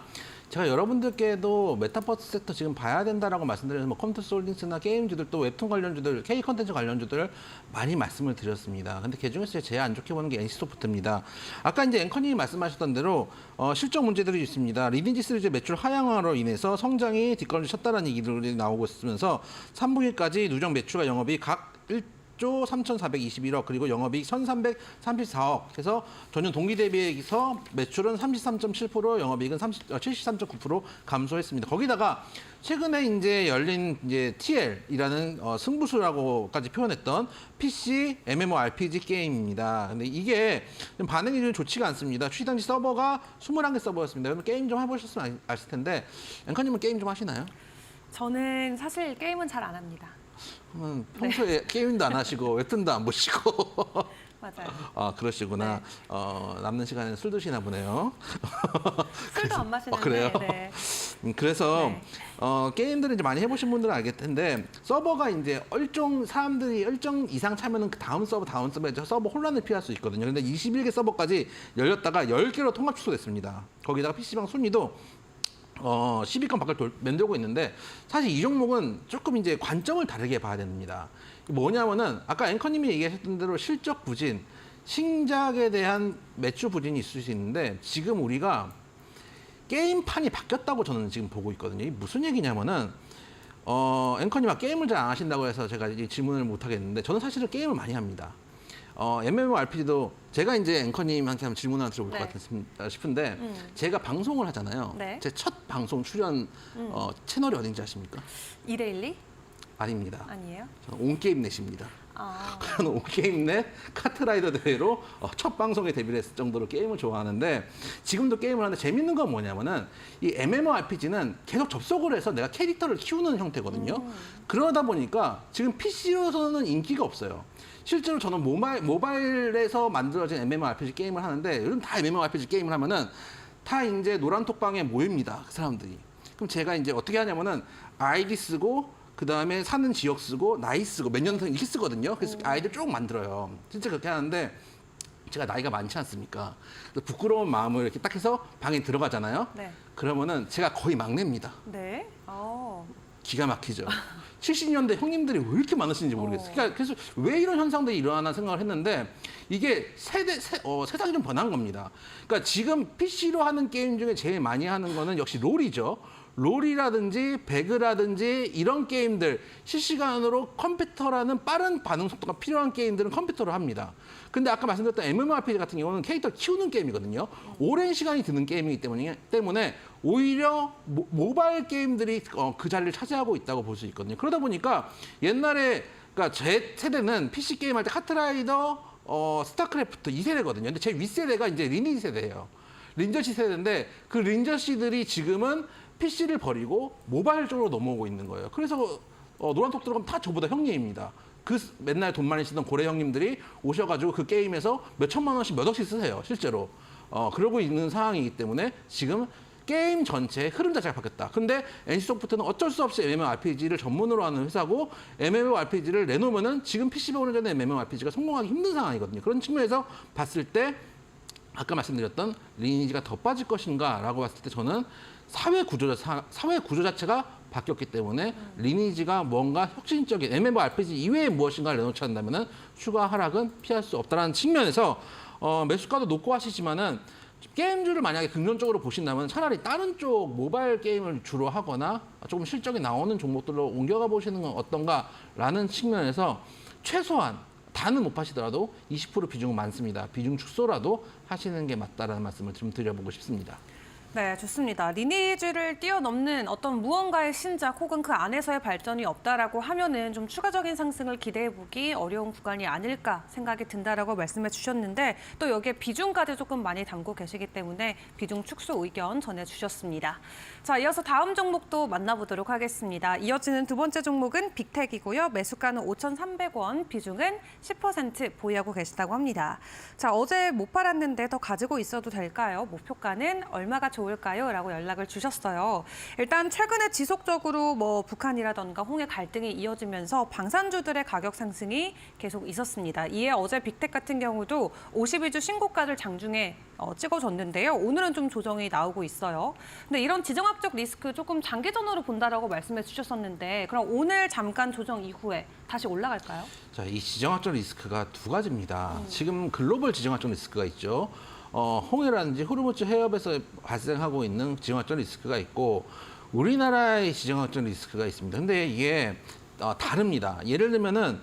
제가 여러분들께도 메타버스 섹터 지금 봐야 된다라고 말씀드려서 뭐 컴퓨터 홀딩스나 게임주들 또 웹툰 관련주들, K 컨텐츠 관련주들 많이 말씀을 드렸습니다. 근데 그중에서 제일 안 좋게 보는 게 NC소프트입니다. 아까 이제 앵커님이 말씀하셨던 대로 실적 문제들이 있습니다. 리니지 시리즈 매출 하향화로 인해서 성장이 뒷걸음질 쳤다는 얘기들이 나오고 있으면서 3분기까지 누적 매출과 영업이 각 1조 3,421억 그리고 영업이익 1,334억 해서 전년 동기 대비해서 매출은 33.7%, 영업이익은 73.9% 감소했습니다. 거기다가 최근에 이제 열린 이제 TL이라는 승부수라고까지 표현했던 PC MMORPG 게임입니다. 근데 이게 좀 반응이 좀 좋지가 않습니다. 출시 당시 서버가 21개 서버였습니다. 여러분 게임 좀 해보셨으면 아실 텐데 앵커님은 게임 좀 하시나요? 저는 사실 게임은 잘 안 합니다. 그러면 평소에 게임도 안 하시고 웹툰도 안 보시고 맞아요. 아 그러시구나. 네. 남는 시간에는 술 드시나 보네요. 술도 안 마시는데. 그래요? 네. 그래서 네. 게임들을 이제 많이 해보신 분들은 알겠 텐데 서버가 이제 사람들이 일정 이상 차면은 그 다음 서버에 서버 혼란을 피할 수 있거든요. 근데 21개 서버까지 열렸다가 10개로 통합 취소됐습니다. 거기다가 PC방 순위도 10위권 밖을 만들고 있는데 사실 이 종목은 조금 이제 관점을 다르게 봐야 됩니다. 뭐냐면은 아까 앵커님이 얘기하셨던 대로 실적 부진, 신작에 대한 매출 부진이 있을 수 있는데 지금 우리가 게임판이 바뀌었다고 저는 지금 보고 있거든요. 이게 무슨 얘기냐면은 앵커님 게임을 잘 안 하신다고 해서 제가 이제 질문을 못 하겠는데 저는 사실은 게임을 많이 합니다. MMORPG도 제가 이제 앵커님한테 한번 질문 하나 드려볼 네. 것 같습니다 싶은데 제가 방송을 하잖아요. 네. 제 첫 방송 출연 채널이 어딘지 아십니까? 2대12? 아닙니다. 아니에요? 저는 온게임넷입니다. 아, 저는 온게임넷 카트라이더 대회로 첫 방송에 데뷔를 했을 정도로 게임을 좋아하는데 지금도 게임을 하는데 재밌는 건 뭐냐면은 이 MMORPG는 계속 접속을 해서 내가 캐릭터를 키우는 형태거든요. 그러다 보니까 지금 PC로서는 인기가 없어요. 실제로 저는 모바일에서 만들어진 MMORPG 게임을 하는데 요즘 다 MMORPG 게임을 하면은 다 이제 노란톡방에 모입니다. 그 사람들이. 그럼 제가 이제 어떻게 하냐면은 아이디 쓰고 그 다음에 사는 지역 쓰고 나이 쓰고 몇 년생 이렇게 쓰거든요. 그래서 아이들 쭉 만들어요. 진짜 그렇게 하는데 제가 나이가 많지 않습니까? 그래서 부끄러운 마음을 이렇게 딱 해서 방에 들어가잖아요. 네. 그러면은 제가 거의 막내입니다. 네. 기가 막히죠. 70년대 형님들이 왜 이렇게 많으신지 모르겠어요. 그러니까 그래서 왜 이런 현상들이 일어나나 생각을 했는데 이게 세상이 좀 변한 겁니다. 그러니까 지금 PC로 하는 게임 중에 제일 많이 하는 거는 역시 롤이죠. 롤이라든지 배그라든지 이런 게임들 실시간으로 컴퓨터라는 빠른 반응 속도가 필요한 게임들은 컴퓨터로 합니다. 근데 아까 말씀드렸던 MMORPG 같은 경우는 캐릭터 키우는 게임이거든요. 오랜 시간이 드는 게임이기 때문에 오히려 모바일 게임들이 그 자리를 차지하고 있다고 볼 수 있거든요. 그러다 보니까 옛날에 그러니까 제 세대는 PC 게임 할 때 카트라이더, 스타크래프트 이 세대거든요. 근데 제 윗세대가 이제 리니지 세대예요. 린저시 세대인데 그 린저시들이 지금은 PC를 버리고 모바일 쪽으로 넘어오고 있는 거예요. 그래서 노란톡 들어가면 다 저보다 형님입니다. 그 맨날 돈 많이 쓰던 고래 형님들이 오셔가지고 그 게임에서 몇 천만 원씩 몇 억씩 쓰세요. 실제로. 그러고 있는 상황이기 때문에 지금 게임 전체의 흐름 자체가 바뀌었다. 근데 NC소프트는 어쩔 수 없이 MMORPG를 전문으로 하는 회사고 MMORPG를 내놓으면은 지금 PC방 오는 전에 MMORPG가 성공하기 힘든 상황이거든요. 그런 측면에서 봤을 때 아까 말씀드렸던 리니지가 더 빠질 것인가라고 봤을 때 저는 사회 구조 자체가 바뀌었기 때문에 리니지가 뭔가 혁신적인 MMORPG 이외에 무엇인가를 내놓지 않는다면 추가 하락은 피할 수 없다는 측면에서 매수가도 높고 하시지만은 게임주를 만약에 긍정적으로 보신다면 차라리 다른 쪽 모바일 게임을 주로 하거나 조금 실적이 나오는 종목들로 옮겨가 보시는 건 어떤가라는 측면에서 최소한 다는 못 하시더라도 20% 비중은 많습니다. 비중 축소라도 하시는 게 맞다라는 말씀을 좀 드려보고 싶습니다. 네, 좋습니다. 리니지를 뛰어넘는 어떤 무언가의 신작 혹은 그 안에서의 발전이 없다라고 하면은 좀 추가적인 상승을 기대해보기 어려운 구간이 아닐까 생각이 든다라고 말씀해 주셨는데 또 여기에 비중까지 조금 많이 담고 계시기 때문에 비중 축소 의견 전해주셨습니다. 자, 이어서 다음 종목도 만나보도록 하겠습니다. 이어지는 두 번째 종목은 빅텍이고요. 매수가는 5,300원, 비중은 10% 보유하고 계시다고 합니다. 자, 어제 못 팔았는데 더 가지고 있어도 될까요? 목표가는 얼마가 좋을까요? 좋을까요? 라고 연락을 주셨어요. 일단 최근에 지속적으로 뭐 북한이라던가 홍해 갈등이 이어지면서 방산주들의 가격 상승이 계속 있었습니다. 이에 어제 빅텍 같은 경우도 52주 신고가를 장중에 찍어줬는데요. 오늘은 좀 조정이 나오고 있어요. 근데 이런 지정학적 리스크 조금 장기전으로 본다라고 말씀해 주셨었는데 그럼 오늘 잠깐 조정 이후에 다시 올라갈까요? 자, 이 지정학적 리스크가 두 가지입니다. 지금 글로벌 지정학적 리스크가 있죠. 홍해라든지 호르무즈 해협에서 발생하고 있는 지정학적 리스크가 있고 우리나라의 지정학적 리스크가 있습니다. 근데 이게 다릅니다. 예를 들면은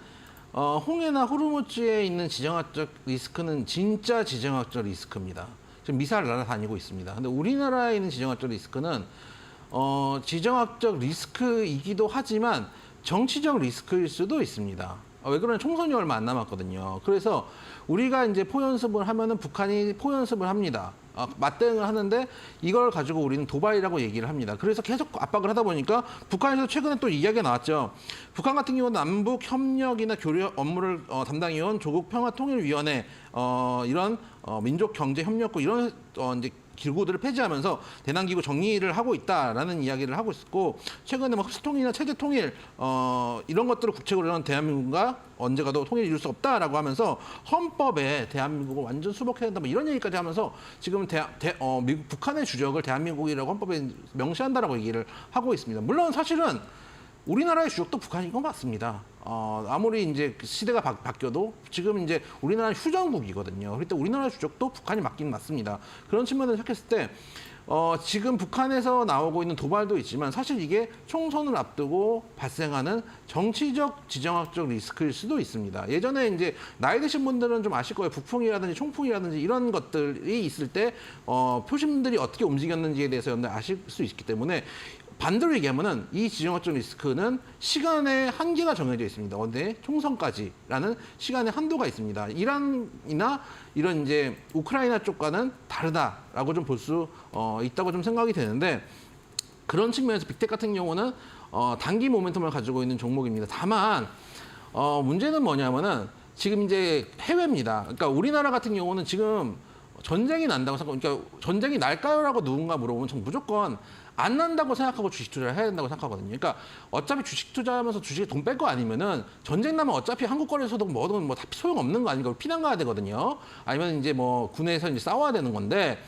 홍해나 호르무즈에 있는 지정학적 리스크는 진짜 지정학적 리스크입니다. 지금 미사일 날아다니고 있습니다. 근데 우리나라에 있는 지정학적 리스크는 지정학적 리스크이기도 하지만 정치적 리스크일 수도 있습니다. 왜 그러냐면 총선이 얼마 안 남았거든요. 그래서 우리가 이제 포연습을 하면은 북한이 포연습을 합니다. 맞대응을 하는데 이걸 가지고 우리는 도발이라고 얘기를 합니다. 그래서 계속 압박을 하다 보니까 북한에서 최근에 또 이야기가 나왔죠. 북한 같은 경우는 남북 협력이나 교류 업무를 담당해온 조국 평화통일위원회 이런 민족 경제 협력국 이런 이제 기구들을 폐지하면서 대남기구 정리를 하고 있다라는 이야기를 하고 있었고 최근에 뭐 흡수통일이나 체제통일 이런 것들을 국책으로 하는 대한민국과 언제 가도 통일을 이룰 수 없다라고 하면서 헌법에 대한민국을 완전 수복해야 된다 뭐 이런 얘기까지 하면서 지금 미국 북한의 주적을 대한민국이라고 헌법에 명시한다라고 얘기를 하고 있습니다. 물론 사실은 우리나라의 주적도 북한인 건 맞습니다. 아무리 이제 시대가 바뀌어도 지금 이제 우리나라는 휴전국이거든요. 그럴 때 우리나라 주적도 북한이 맞긴 맞습니다. 그런 측면을 생각했을 때 지금 북한에서 나오고 있는 도발도 있지만 사실 이게 총선을 앞두고 발생하는 정치적 지정학적 리스크일 수도 있습니다. 예전에 이제 나이 드신 분들은 좀 아실 거예요. 북풍이라든지 총풍이라든지 이런 것들이 있을 때 표심들이 어떻게 움직였는지에 대해서 아실 수 있기 때문에 반대로 얘기하면은 이 지정학적 리스크는 시간의 한계가 정해져 있습니다. 언제 총선까지라는 시간의 한도가 있습니다. 이란이나 이런 이제 우크라이나 쪽과는 다르다라고 좀 볼 수 있다고 좀 생각이 되는데 그런 측면에서 빅텍 같은 경우는 단기 모멘텀을 가지고 있는 종목입니다. 다만 문제는 뭐냐면은 지금 이제 해외입니다. 그러니까 우리나라 같은 경우는 지금 전쟁이 난다고 그러니까 전쟁이 날까요라고 누군가 물어보면 전 무조건 안 난다고 생각하고 주식 투자를 해야 된다고 생각하거든요. 그러니까 어차피 주식 투자하면서 주식에 돈 뺄 거 아니면은 전쟁 나면 어차피 한국 거래소도 뭐든 뭐 다 소용없는 거 아닌가 피난 가야 되거든요. 아니면 이제 뭐 군에서 이제 싸워야 되는 건데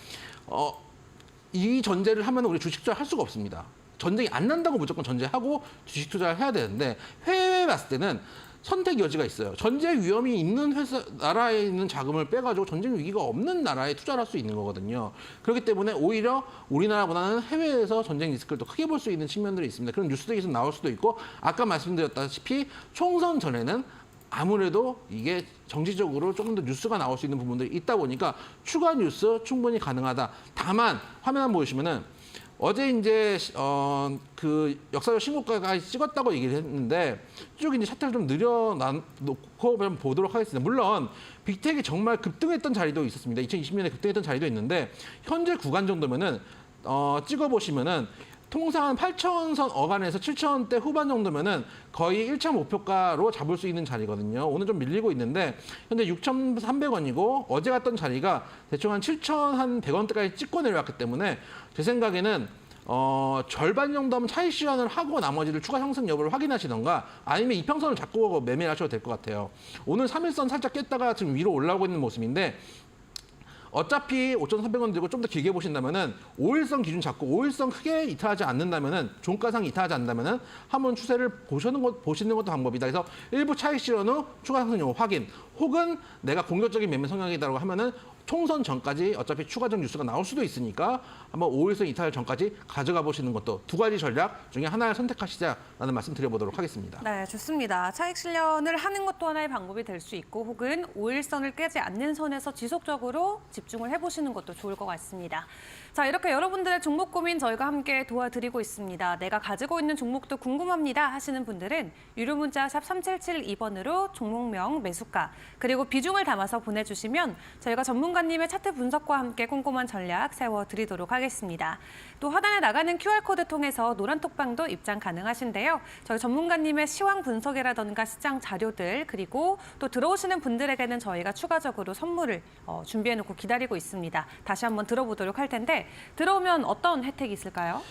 이 전제를 하면 우리 주식 투자 할 수가 없습니다. 전쟁이 안 난다고 무조건 전제하고 주식 투자를 해야 되는데 해외에 봤을 때는 선택 여지가 있어요. 전쟁 위험이 있는 나라에 있는 자금을 빼가지고 전쟁 위기가 없는 나라에 투자를 할 수 있는 거거든요. 그렇기 때문에 오히려 우리나라보다는 해외에서 전쟁 리스크를 더 크게 볼 수 있는 측면들이 있습니다. 그런 뉴스들이 계속 나올 수도 있고 아까 말씀드렸다시피 총선 전에는 아무래도 이게 정치적으로 조금 더 뉴스가 나올 수 있는 부분들이 있다 보니까 추가 뉴스 충분히 가능하다. 다만 화면 한번 보시면은 어제 이제 그 역사적 신고가까지 찍었다고 얘기를 했는데 쭉 이제 차트를 좀 늘려놓고 보도록 하겠습니다. 물론 빅텍이 정말 급등했던 자리도 있었습니다. 2020년에 급등했던 자리도 있는데 현재 구간 정도면은 찍어보시면은 통상 한 8,000선 어간에서 7,000원대 후반 정도면은 거의 1차 목표가로 잡을 수 있는 자리거든요. 오늘 좀 밀리고 있는데 현재 6,300원이고 어제 갔던 자리가 대충 한 7,100원대까지 찍고 내려왔기 때문에 제 생각에는 절반 정도 하면 차익 실현을 하고 나머지를 추가 상승 여부를 확인하시던가 아니면 이평선을 잡고 매매를 하셔도 될 것 같아요. 오늘 3일선 살짝 깼다가 지금 위로 올라오고 있는 모습인데 어차피 5,300원 들고 좀 더 길게 보신다면은 5일선 기준 잡고 5일선 크게 이탈하지 않는다면은 종가상 이탈하지 않는다면은 한번 추세를 보시는 것도 방법이다. 그래서 일부 차익 실현 후 추가 상승 여부 확인 혹은 내가 공격적인 매매 성향이다라고 하면은 총선 전까지 어차피 추가적 뉴스가 나올 수도 있으니까 한번 5일선 이탈 전까지 가져가 보시는 것도 두 가지 전략 중에 하나를 선택하시자라는 말씀 드려보도록 하겠습니다. 네, 좋습니다. 차익 실현을 하는 것도 하나의 방법이 될 수 있고 혹은 5일선을 깨지 않는 선에서 지속적으로 집중을 해보시는 것도 좋을 것 같습니다. 자, 이렇게 여러분들의 종목 고민 저희가 함께 도와드리고 있습니다. 내가 가지고 있는 종목도 궁금합니다 하시는 분들은 유료 문자 샵 3772번으로 종목명, 매수가 그리고 비중을 담아서 보내주시면 저희가 전문 전문가님의 차트 분석과 함께 꼼꼼한 전략 세워드리도록 하겠습니다. 또 하단에 나가는 QR코드 통해서 노란톡방도 입장 가능하신데요. 저희 전문가님의 시황 분석이라던가 시장 자료들 그리고 또 들어오시는 분들에게는 저희가 추가적으로 선물을 준비해놓고 기다리고 있습니다. 다시 한번 들어보도록 할 텐데 들어오면 어떤 혜택이 있을까요?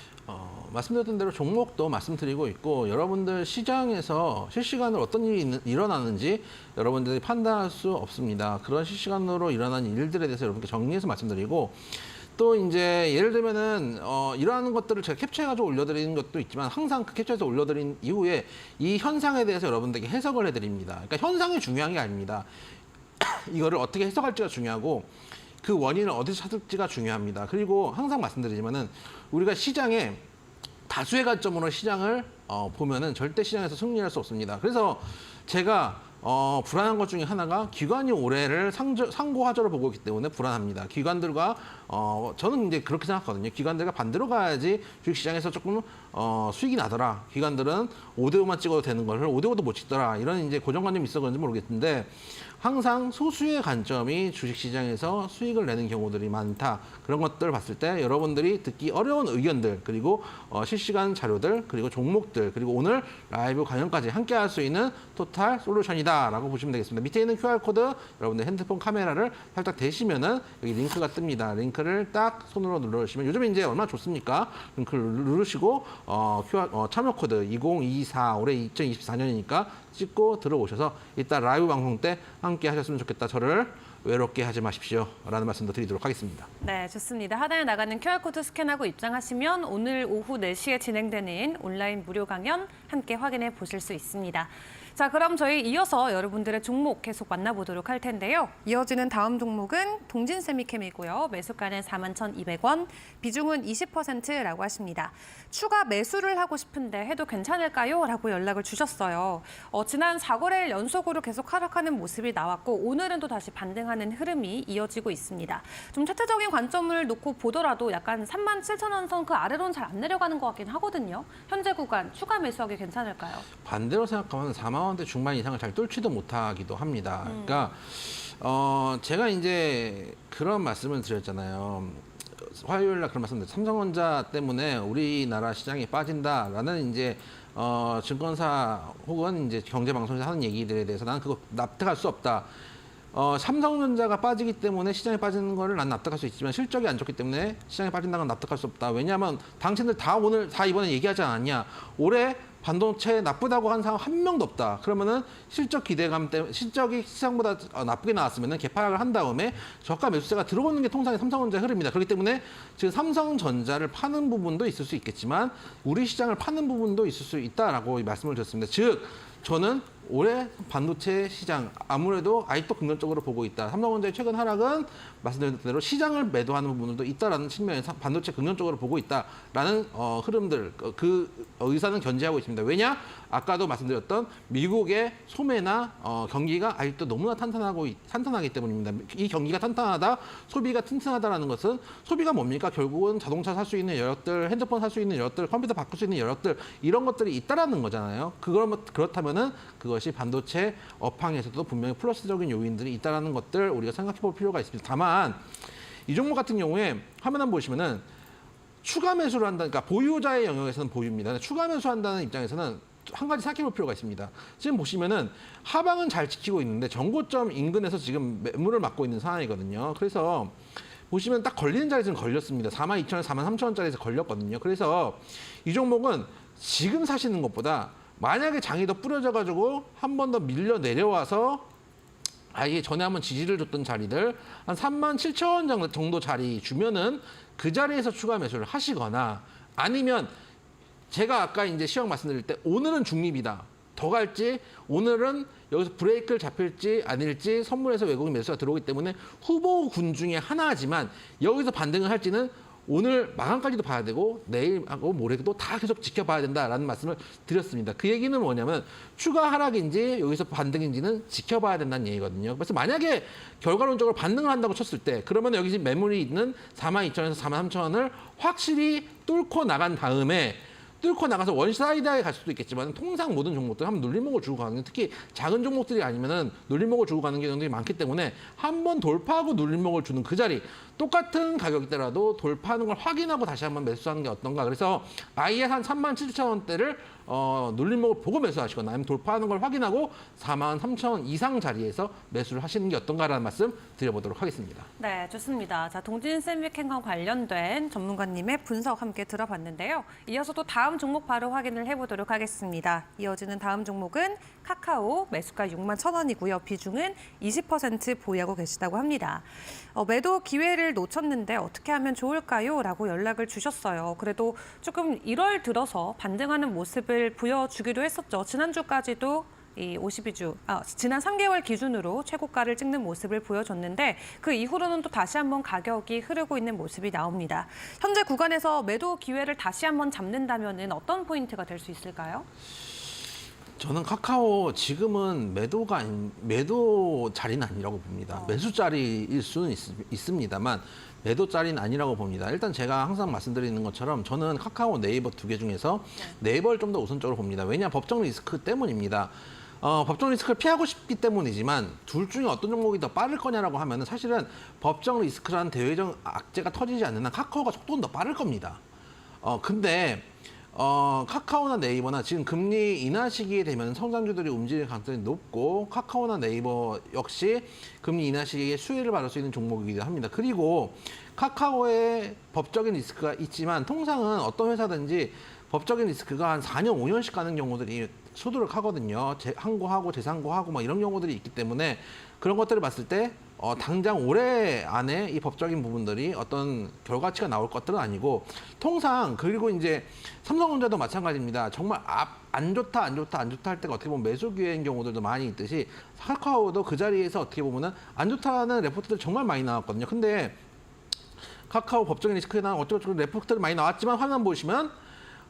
말씀드렸던 대로 종목도 말씀드리고 있고 여러분들 시장에서 실시간으로 어떤 일이 일어나는지 여러분들이 판단할 수 없습니다. 그런 실시간으로 일어나는 일들에 대해서 여러분께 정리해서 말씀드리고 또 이제 예를 들면은 이러한 것들을 제가 캡처해가지고 올려드리는 것도 있지만 항상 그 캡처해서 올려드린 이후에 이 현상에 대해서 여러분들에게 해석을 해드립니다. 그러니까 현상이 중요한 게 아닙니다. 이거를 어떻게 해석할지가 중요하고 그 원인을 어디서 찾을지가 중요합니다. 그리고 항상 말씀드리지만은 우리가 시장에 다수의 관점으로 시장을 보면은 절대 시장에서 승리할 수 없습니다. 그래서 제가 불안한 것 중에 하나가 기관이 올해를 상고하저로 보고 있기 때문에 불안합니다. 기관들과 저는 이제 그렇게 생각하거든요. 기관들과 반대로 가야지 주식시장에서 조금 수익이 나더라. 기관들은 5대5만 찍어도 되는 걸 5대5도 못 찍더라. 이런 이제 고정관념이 있어 그런지 모르겠는데 항상 소수의 관점이 주식시장에서 수익을 내는 경우들이 많다. 그런 것들을 봤을 때 여러분들이 듣기 어려운 의견들 그리고 실시간 자료들 그리고 종목들 그리고 오늘 라이브 강연까지 함께 할 수 있는 토탈 솔루션이다라고 보시면 되겠습니다. 밑에 있는 QR코드 여러분들 핸드폰 카메라를 살짝 대시면은 여기 링크가 뜹니다. 링크를 딱 손으로 눌러주시면 요즘에 이제 얼마나 좋습니까? 링크를 누르시고 참여 코드 2024 올해 2024년이니까 찍고 들어오셔서 이따 라이브 방송 때 함께 하셨으면 좋겠다. 저를 외롭게 하지 마십시오. 라는 말씀도 드리도록 하겠습니다. 네, 좋습니다. 하단에 나가는 QR코드 스캔하고 입장하시면 오늘 오후 4시에 진행되는 온라인 무료 강연 함께 확인해 보실 수 있습니다. 자, 그럼 저희 이어서 여러분들의 종목 계속 만나보도록 할 텐데요. 이어지는 다음 종목은 동진세미캠이고요. 매수가는 41,200원, 비중은 20%라고 하십니다. 추가 매수를 하고 싶은데 해도 괜찮을까요? 라고 연락을 주셨어요. 지난 4거래일 연속으로 계속 하락하는 모습이 나왔고 오늘은 또 다시 반등하는 흐름이 이어지고 있습니다. 좀 차트적인 관점을 놓고 보더라도 약간 37,000원 선 그 아래로는 잘 안 내려가는 것 같긴 하거든요. 현재 구간 추가 매수하기 괜찮을까요? 반대로 생각하면 4만 원대 중반 이상을 잘 뚫지도 못하기도 합니다. 그러니까 제가 이제 그런 말씀을 드렸잖아요. 화요일 날 그런 말씀드렸죠. 삼성전자 때문에 우리나라 시장이 빠진다라는 이제 증권사 혹은 이제 경제방송에서 하는 얘기들에 대해서 나는 그거 납득할 수 없다. 삼성전자가 빠지기 때문에 시장에 빠지는 거를 난 납득할 수 있지만 실적이 안 좋기 때문에 시장에 빠진다는 건 납득할 수 없다. 왜냐하면 당신들 다 이번에 얘기하지 않았냐. 올해 반도체 나쁘다고 한 사람 한 명도 없다. 그러면은 실적 기대감 때문에 실적이 시장보다 나쁘게 나왔으면은 개파락을 한 다음에 저가 매수세가 들어오는 게 통상의 삼성전자의 흐름입니다. 그렇기 때문에 지금 삼성전자를 파는 부분도 있을 수 있겠지만 우리 시장을 파는 부분도 있을 수 있다라고 말씀을 드렸습니다. 즉 저는 올해 반도체 시장 아무래도 아직도 긍정적으로 보고 있다. 삼성전자의 최근 하락은 말씀드린 대로 시장을 매도하는 부분도 있다라는 측면에서 반도체 긍정적으로 보고 있다라는 흐름들 그 의사는 견지하고 있습니다. 왜냐? 아까도 말씀드렸던 미국의 소매나 경기가 아직도 너무나 탄탄하기 때문입니다. 이 경기가 탄탄하다, 소비가 튼튼하다라는 것은 소비가 뭡니까? 결국은 자동차 살 수 있는 여력들, 핸드폰 살 수 있는 여력들, 컴퓨터 바꿀 수 있는 여력들 이런 것들이 있다라는 거잖아요. 그렇다면은 그것이 반도체 업황에서도 분명히 플러스적인 요인들이 있다라는 것들 우리가 생각해 볼 필요가 있습니다. 다만 이 종목 같은 경우에 화면 한번 보시면은 추가 매수를 한다, 그러니까 보유자의 영역에서는 보유입니다. 추가 매수한다는 입장에서는 한 가지 생각해 볼 필요가 있습니다. 지금 보시면은 하방은 잘 지키고 있는데 정고점 인근에서 지금 매물을 맞고 있는 상황이거든요. 그래서 보시면 딱 걸리는 자리에서 걸렸습니다. 42,000원, 43,000원짜리에서 걸렸거든요. 그래서 이 종목은 지금 사시는 것보다 만약에 장이 더 뿌려져가지고 한 번 더 밀려 내려와서 아예 전에 한번 지지를 줬던 자리들 한 37,000원 정도 자리 주면은 그 자리에서 추가 매수를 하시거나 아니면 제가 아까 이제 시황 말씀드릴 때 오늘은 중립이다. 더 갈지 오늘은 여기서 브레이크를 잡힐지 아닐지 선물에서 외국인 매수가 들어오기 때문에 후보군 중에 하나지만 여기서 반등을 할지는 오늘 마감까지도 봐야 되고 내일하고 모레도 다 계속 지켜봐야 된다라는 말씀을 드렸습니다. 그 얘기는 뭐냐면 추가 하락인지 여기서 반등인지는 지켜봐야 된다는 얘기거든요. 그래서 만약에 결과론적으로 반등을 한다고 쳤을 때 그러면 여기 매물이 있는 42,000원에서 43,000원을 확실히 뚫고 나간 다음에 뚫고 나가서 원사이드하게 갈 수도 있겠지만 통상 모든 종목들 한번 눌림목을 주고 가는 게 특히 작은 종목들이 아니면은 눌림목을 주고 가는 게 굉장히 많기 때문에 한 번 돌파하고 눌림목을 주는 그 자리 똑같은 가격이더라도 돌파하는 걸 확인하고 다시 한번 매수하는 게 어떤가. 그래서 아예 한 37,000원대를 눌림목을 보고 매수하시거나 아니면 돌파하는 걸 확인하고 43,000원 이상 자리에서 매수를 하시는 게 어떤가라는 말씀 드려보도록 하겠습니다. 네, 좋습니다. 자, 동진생명과 관련된 전문가님의 분석 함께 들어봤는데요. 이어서 또 다음 종목 바로 확인을 해보도록 하겠습니다. 이어지는 다음 종목은 카카오, 매수가 61,000원이고요. 비중은 20% 보유하고 계시다고 합니다. 매도 기회를 놓쳤는데 어떻게 하면 좋을까요? 라고 연락을 주셨어요. 그래도 조금 1월 들어서 반등하는 모습을 보여주기도 했었죠. 지난주까지도 이 52주, 지난 3개월 기준으로 최고가를 찍는 모습을 보여줬는데 그 이후로는 또 다시 한번 가격이 흐르고 있는 모습이 나옵니다. 현재 구간에서 매도 기회를 다시 한번 잡는다면 어떤 포인트가 될 수 있을까요? 저는 카카오 지금은 매도 자리는 아니라고 봅니다. 매수 자리일 수는 있습니다만 매도 자리는 아니라고 봅니다. 일단 제가 항상 말씀드리는 것처럼 저는 카카오, 네이버 두 개 중에서 네이버를 좀 더 우선적으로 봅니다. 왜냐? 법정 리스크 때문입니다. 법정 리스크를 피하고 싶기 때문이지만 둘 중에 어떤 종목이 더 빠를 거냐라고 하면은 사실은 법정 리스크라는 대외적 악재가 터지지 않는 한 카카오가 속도는 더 빠를 겁니다. 근데 카카오나 네이버나 지금 금리 인하 시기에 되면 성장주들이 움직일 가능성이 높고 카카오나 네이버 역시 금리 인하 시기에 수혜를 받을 수 있는 종목이기도 합니다. 그리고 카카오의 법적인 리스크가 있지만 통상은 어떤 회사든지 법적인 리스크가 한 4년, 5년씩 가는 경우들이 수두룩하거든요. 항고하고 재상고하고 막 이런 경우들이 있기 때문에 그런 것들을 봤을 때 당장 올해 안에 이 법적인 부분들이 어떤 결과치가 나올 것들은 아니고 통상 그리고 이제 삼성전자도 마찬가지입니다. 정말 안 좋다 할 때가 어떻게 보면 매수 기회인 경우들도 많이 있듯이 카카오도 그 자리에서 어떻게 보면은 안 좋다는 레포트들 정말 많이 나왔거든요. 근데 카카오 법적인 리스크에 대한 어쩌고저쩌고 레포트들 많이 나왔지만 화면 보시면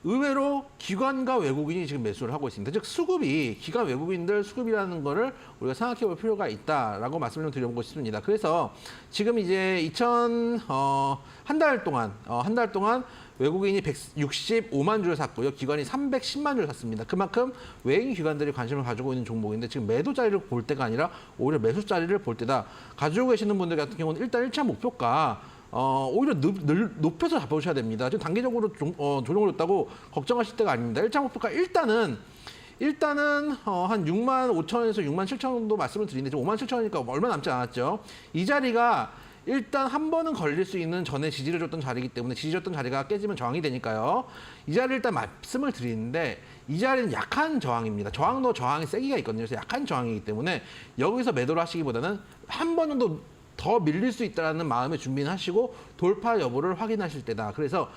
의외로 기관과 외국인이 지금 매수를 하고 있습니다. 즉 수급이 기관 외국인들 수급이라는 거를 우리가 생각해 볼 필요가 있다라고 말씀을 드려보고 싶습니다. 그래서 지금 이제 한 달 동안 외국인이 165만 주를 샀고요. 기관이 310만 주를 샀습니다. 그만큼 외인 기관들이 관심을 가지고 있는 종목인데 지금 매도 자리를 볼 때가 아니라 오히려 매수 자리를 볼 때다. 가지고 계시는 분들 같은 경우는 일단 1차 목표가 오히려 높여서 잡아주셔야 됩니다. 지금 단기적으로 조정을 줬다고 걱정하실 때가 아닙니다. 1차 목표가 일단은 한 65,000원에서 67,000원 정도 말씀을 드리는데 지금 57,000원이니까 얼마 남지 않았죠. 이 자리가 일단 한 번은 걸릴 수 있는 전에 지지를 줬던 자리이기 때문에 지지 줬던 자리가 깨지면 저항이 되니까요. 이 자리를 일단 말씀을 드리는데 이 자리는 약한 저항입니다. 저항도 저항이 세기가 있거든요. 그래서 약한 저항이기 때문에 여기서 매도를 하시기보다는 한 번 정도 더 밀릴 수 있다는 마음의 준비는 하시고 돌파 여부를 확인하실 때다. 그래서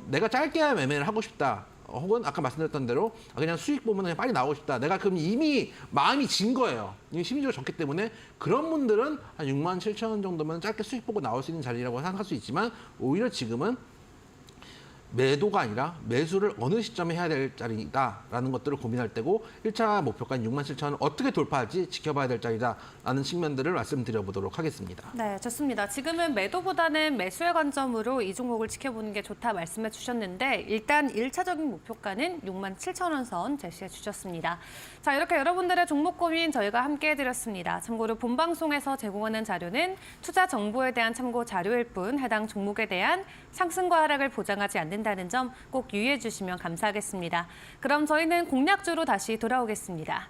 내가 짧게 매매를 하고 싶다. 혹은 아까 말씀드렸던 대로 그냥 수익 보면 그냥 빨리 나오고 싶다. 내가 그럼 이미 마음이 진 거예요. 이미 심리적으로 졌기 때문에 그런 분들은 한 67,000원 정도면 짧게 수익 보고 나올 수 있는 자리라고 생각할 수 있지만 오히려 지금은 매도가 아니라 매수를 어느 시점에 해야 될 자리다라는 것들을 고민할 때고 1차 목표가인 67,000원 어떻게 돌파할지 지켜봐야 될 자리다라는 측면들을 말씀드려보도록 하겠습니다. 네, 좋습니다. 지금은 매도보다는 매수의 관점으로 이 종목을 지켜보는 게 좋다 말씀해 주셨는데 일단 1차적인 목표가는 67,000원 선 제시해 주셨습니다. 자, 이렇게 여러분들의 종목 고민 저희가 함께 해드렸습니다. 참고로 본 방송에서 제공하는 자료는 투자 정보에 대한 참고 자료일 뿐 해당 종목에 대한 상승과 하락을 보장하지 않는다는 점 꼭 유의해 주시면 감사하겠습니다. 그럼 저희는 공략주로 다시 돌아오겠습니다.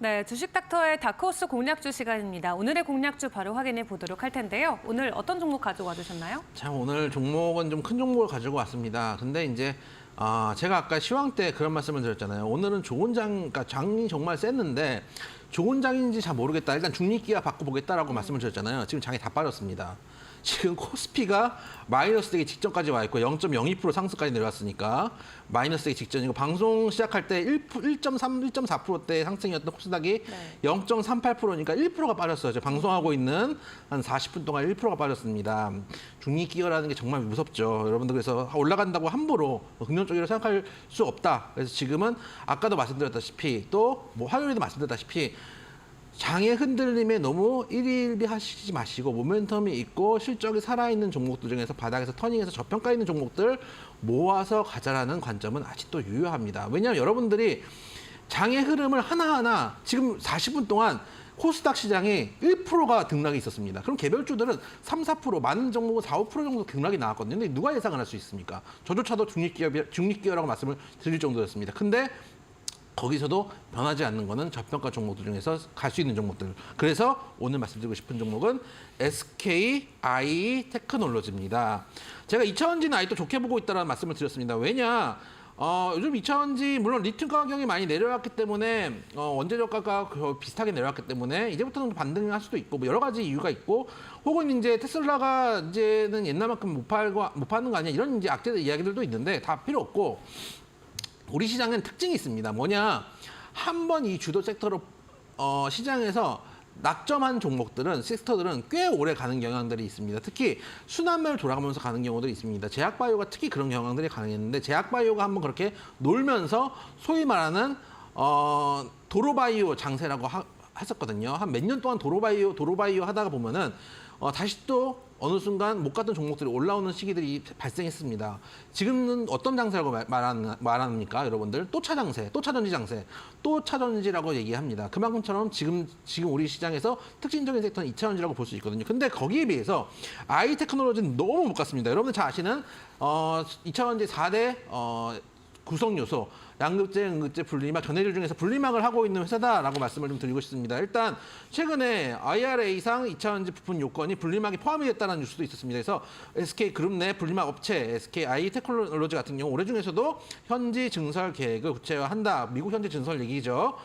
네, 주식닥터의 다크호스 공략주 시간입니다. 오늘의 공략주 바로 확인해 보도록 할 텐데요. 오늘 어떤 종목 가지고 와주셨나요? 참 오늘 종목은 좀 큰 종목을 가지고 왔습니다. 근데 이제 제가 아까 시황 때 그런 말씀을 드렸잖아요. 오늘은 좋은 그러니까 장이 정말 셌는데 좋은 장인지 잘 모르겠다. 일단 중립기아 바꿔보겠다라고 말씀을 드렸잖아요. 지금 장이 다 빠졌습니다. 지금 코스피가 마이너스 되기 직전까지 와 있고 0.02% 상승까지 내려왔으니까 마이너스 되기 직전이고 방송 시작할 때 1.3, 1.4%대 상승이었던 코스닥이 네. 0.38%니까 1%가 빠졌어요. 제가 방송하고 있는 한 40분 동안 1%가 빠졌습니다. 중립기어라는 게 정말 무섭죠. 여러분들 그래서 올라간다고 함부로 긍정적으로 생각할 수 없다. 그래서 지금은 아까도 말씀드렸다시피 또 뭐 화요일에도 말씀드렸다시피 장의 흔들림에 너무 일일비하시지 마시고 모멘텀이 있고 실적이 살아있는 종목들 중에서 바닥에서 터닝해서 저평가 있는 종목들 모아서 가자라는 관점은 아직도 유효합니다. 왜냐하면 여러분들이 장의 흐름을 하나하나 지금 40분 동안 코스닥 시장이 1%가 등락이 있었습니다. 그럼 개별주들은 3, 4%, 많은 종목은 4, 5% 정도 등락이 나왔거든요. 근데 누가 예상을 할 수 있습니까? 저조차도 중립기업이라고 말씀을 드릴 정도였습니다. 근데 거기서도 변하지 않는 거는 저평가 종목들 중에서 갈 수 있는 종목들. 그래서 오늘 말씀드리고 싶은 종목은 SKI 테크놀로지입니다. 제가 2차원지는 아직도 좋게 보고 있다는 말씀을 드렸습니다. 왜냐? 요즘 2차원지 물론 리튬 가격이 많이 내려왔기 때문에 원재 저가가 비슷하게 내려왔기 때문에 이제부터는 반등을 할 수도 있고 뭐 여러 가지 이유가 있고 혹은 이제 테슬라가 이제는 옛날만큼 못 파는 거 아니야 이런 이제 악재 이야기들도 있는데 다 필요 없고 우리 시장은 특징이 있습니다. 뭐냐? 한 번 이 주도 섹터로 시장에서 낙점한 종목들은 섹터들은 꽤 오래 가는 경향들이 있습니다. 특히 순환매를 돌아가면서 가는 경우들이 있습니다. 제약바이오가 특히 그런 경향들이 가능했는데 제약바이오가 한번 그렇게 놀면서 소위 말하는 도로바이오 장세라고 했었거든요. 한 몇 년 동안 도로바이오 하다가 보면은 다시 또 어느 순간 못 갔던 종목들이 올라오는 시기들이 발생했습니다. 지금은 어떤 장세라고 말합니까, 여러분들? 또 차장세, 또 차전지 장세, 또 차전지라고 얘기합니다. 그만큼처럼 지금 우리 시장에서 특징적인 섹터는 2차전지라고 볼 수 있거든요. 근데 거기에 비해서 아이 테크놀로지는 너무 못 갔습니다. 여러분들 잘 아시는 2차전지 4대 구성 요소, 양극재, 음극재, 분리막, 전해질 중에서 분리막을 하고 있는 회사다라고 말씀을 좀 드리고 싶습니다. 일단 최근에 IRA상 2차전지 부품 요건이 분리막이 포함이 됐다는 뉴스도 있었습니다. 그래서 SK그룹 내 분리막 업체 SKI 테크놀로지 같은 경우 올해 중에서도 현지 증설 계획을 구체화한다. 미국 현지 증설 얘기죠.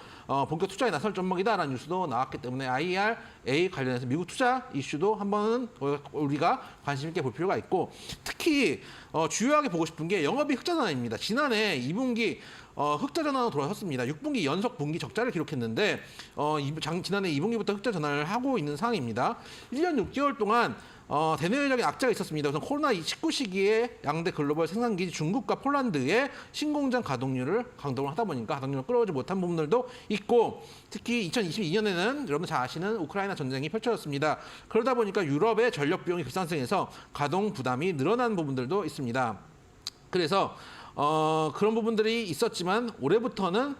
본격 투자에 나설 종목이다라는 뉴스도 나왔기 때문에 IRA 관련해서 미국 투자 이슈도 한번 우리가 관심 있게 볼 필요가 있고 특히 주요하게 보고 싶은 게 영업이익 흑자 전환입니다. 지난해 2분기 흑자 전환으로 돌아섰습니다. 6분기 연속 분기 적자를 기록했는데 지난해 2분기부터 흑자 전환을 하고 있는 상황입니다. 1년 6개월 동안 대내외적인 악재가 있었습니다. 우선 코로나19 시기에 양대 글로벌 생산기지 중국과 폴란드의 신공장 가동률을 강동을 하다 보니까 가동률을 끌어오지 못한 부분들도 있고 특히 2022년에는 여러분 잘 아시는 우크라이나 전쟁이 펼쳐졌습니다. 그러다 보니까 유럽의 전력 비용이 급상승해서 가동 부담이 늘어난 부분들도 있습니다. 그래서 그런 부분들이 있었지만 올해부터는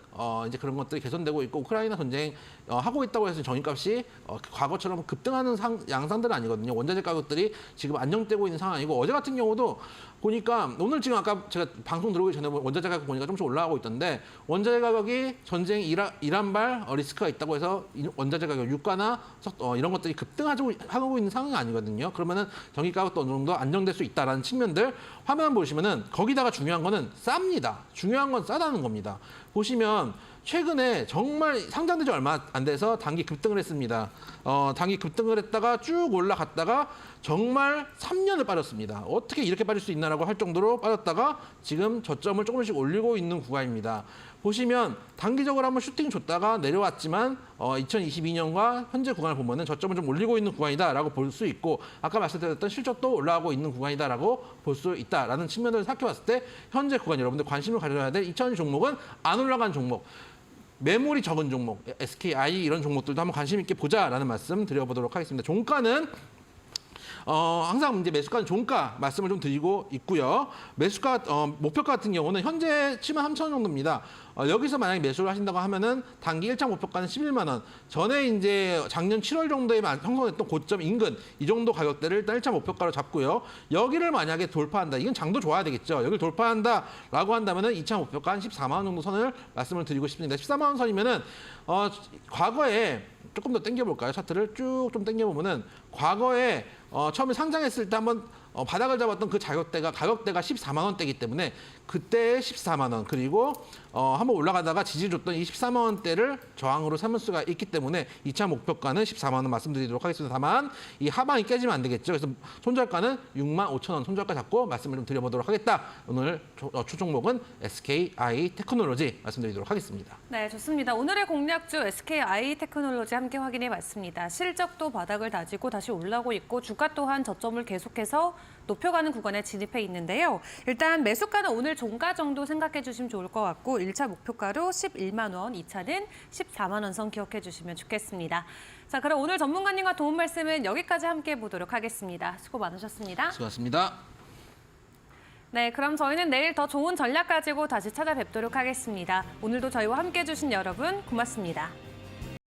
이제 그런 것들이 개선되고 있고 우크라이나 전쟁 하고 있다고 해서 전기값이 과거처럼 급등하는 양상들은 아니거든요. 원자재 가격들이 지금 안정되고 있는 상황이고 어제 같은 경우도 보니까 오늘 지금 아까 제가 방송 들어오기 전에 원자재 가격 보니까 조금씩 올라가고 있던데 원자재 가격이 전쟁 이란발 리스크가 있다고 해서 원자재 가격 유가나 이런 것들이 급등하고 있는 상황이 아니거든요. 그러면은 전기 가격도 어느 정도 안정될 수 있다라는 측면들 화면 보시면은 거기다가 중요한 거는 쌉니다. 중요한 건 싸다는 겁니다. 보시면 최근에 정말 상장된 지 얼마 안 돼서 단기 급등을 했습니다. 단기 급등을 했다가 쭉 올라갔다가 정말 3년을 빠졌습니다. 어떻게 이렇게 빠질 수 있나라고 할 정도로 빠졌다가 지금 저점을 조금씩 올리고 있는 구간입니다. 보시면 단기적으로 한번 슈팅 줬다가 내려왔지만 2022년과 현재 구간을 보면은 저점을 좀 올리고 있는 구간이다라고 볼 수 있고 아까 말씀드렸던 실적도 올라가고 있는 구간이다라고 볼 수 있다라는 측면을 살펴봤을 때 현재 구간 여러분들 관심을 가져야 될 2차전지 종목은 안 올라간 종목. 매물이 적은 종목, SKI 이런 종목들도 한번 관심 있게 보자라는 말씀 드려보도록 하겠습니다. 종가는 항상 이제 매수가는 종가 말씀을 좀 드리고 있고요. 매수가 목표가 같은 경우는 현재 73,000원 정도입니다. 여기서 만약에 매수를 하신다고 하면은 단기 1차 목표가는 11만 원. 전에 이제 작년 7월 정도에 형성했던 고점 인근 이 정도 가격대를 일단 1차 목표가로 잡고요. 여기를 만약에 돌파한다. 이건 장도 좋아야 되겠죠. 여기를 돌파한다라고 한다면은 2차 목표가 한 14만 원 정도 선을 말씀을 드리고 싶습니다. 14만 원 선이면은 과거에 조금 더 당겨볼까요? 차트를 쭉 좀 당겨보면은 과거에 처음에 상장했을 때 한번 바닥을 잡았던 그 가격대가 14만 원대이기 때문에 그때의 14만 원 그리고 한번 올라가다가 지지 줬던 이 14만 원대를 저항으로 삼을 수가 있기 때문에 2차 목표가는 14만 원 말씀드리도록 하겠습니다. 다만 이 하방이 깨지면 안 되겠죠. 그래서 손절가는 6만 5천 원 손절가 잡고 말씀을 좀 드려보도록 하겠다. 오늘 추종목은 SKI 테크놀로지 말씀드리도록 하겠습니다. 네, 좋습니다. 오늘의 공략주 SKI 테크놀로지 함께 확인해 봤습니다. 실적도 바닥을 다지고 다시 올라오고 있고 주가 또한 저점을 계속해서 높여가는 구간에 진입해 있는데요. 일단 매수가는 오늘 종가 정도 생각해 주시면 좋을 것 같고 1차 목표가로 11만 원, 2차는 14만 원 선 기억해 주시면 좋겠습니다. 자, 그럼 오늘 전문가님과 도움 말씀은 여기까지 함께 해보도록 하겠습니다. 수고 많으셨습니다. 수고하셨습니다. 네, 그럼 저희는 내일 더 좋은 전략 가지고 다시 찾아뵙도록 하겠습니다. 오늘도 저희와 함께 해주신 여러분 고맙습니다.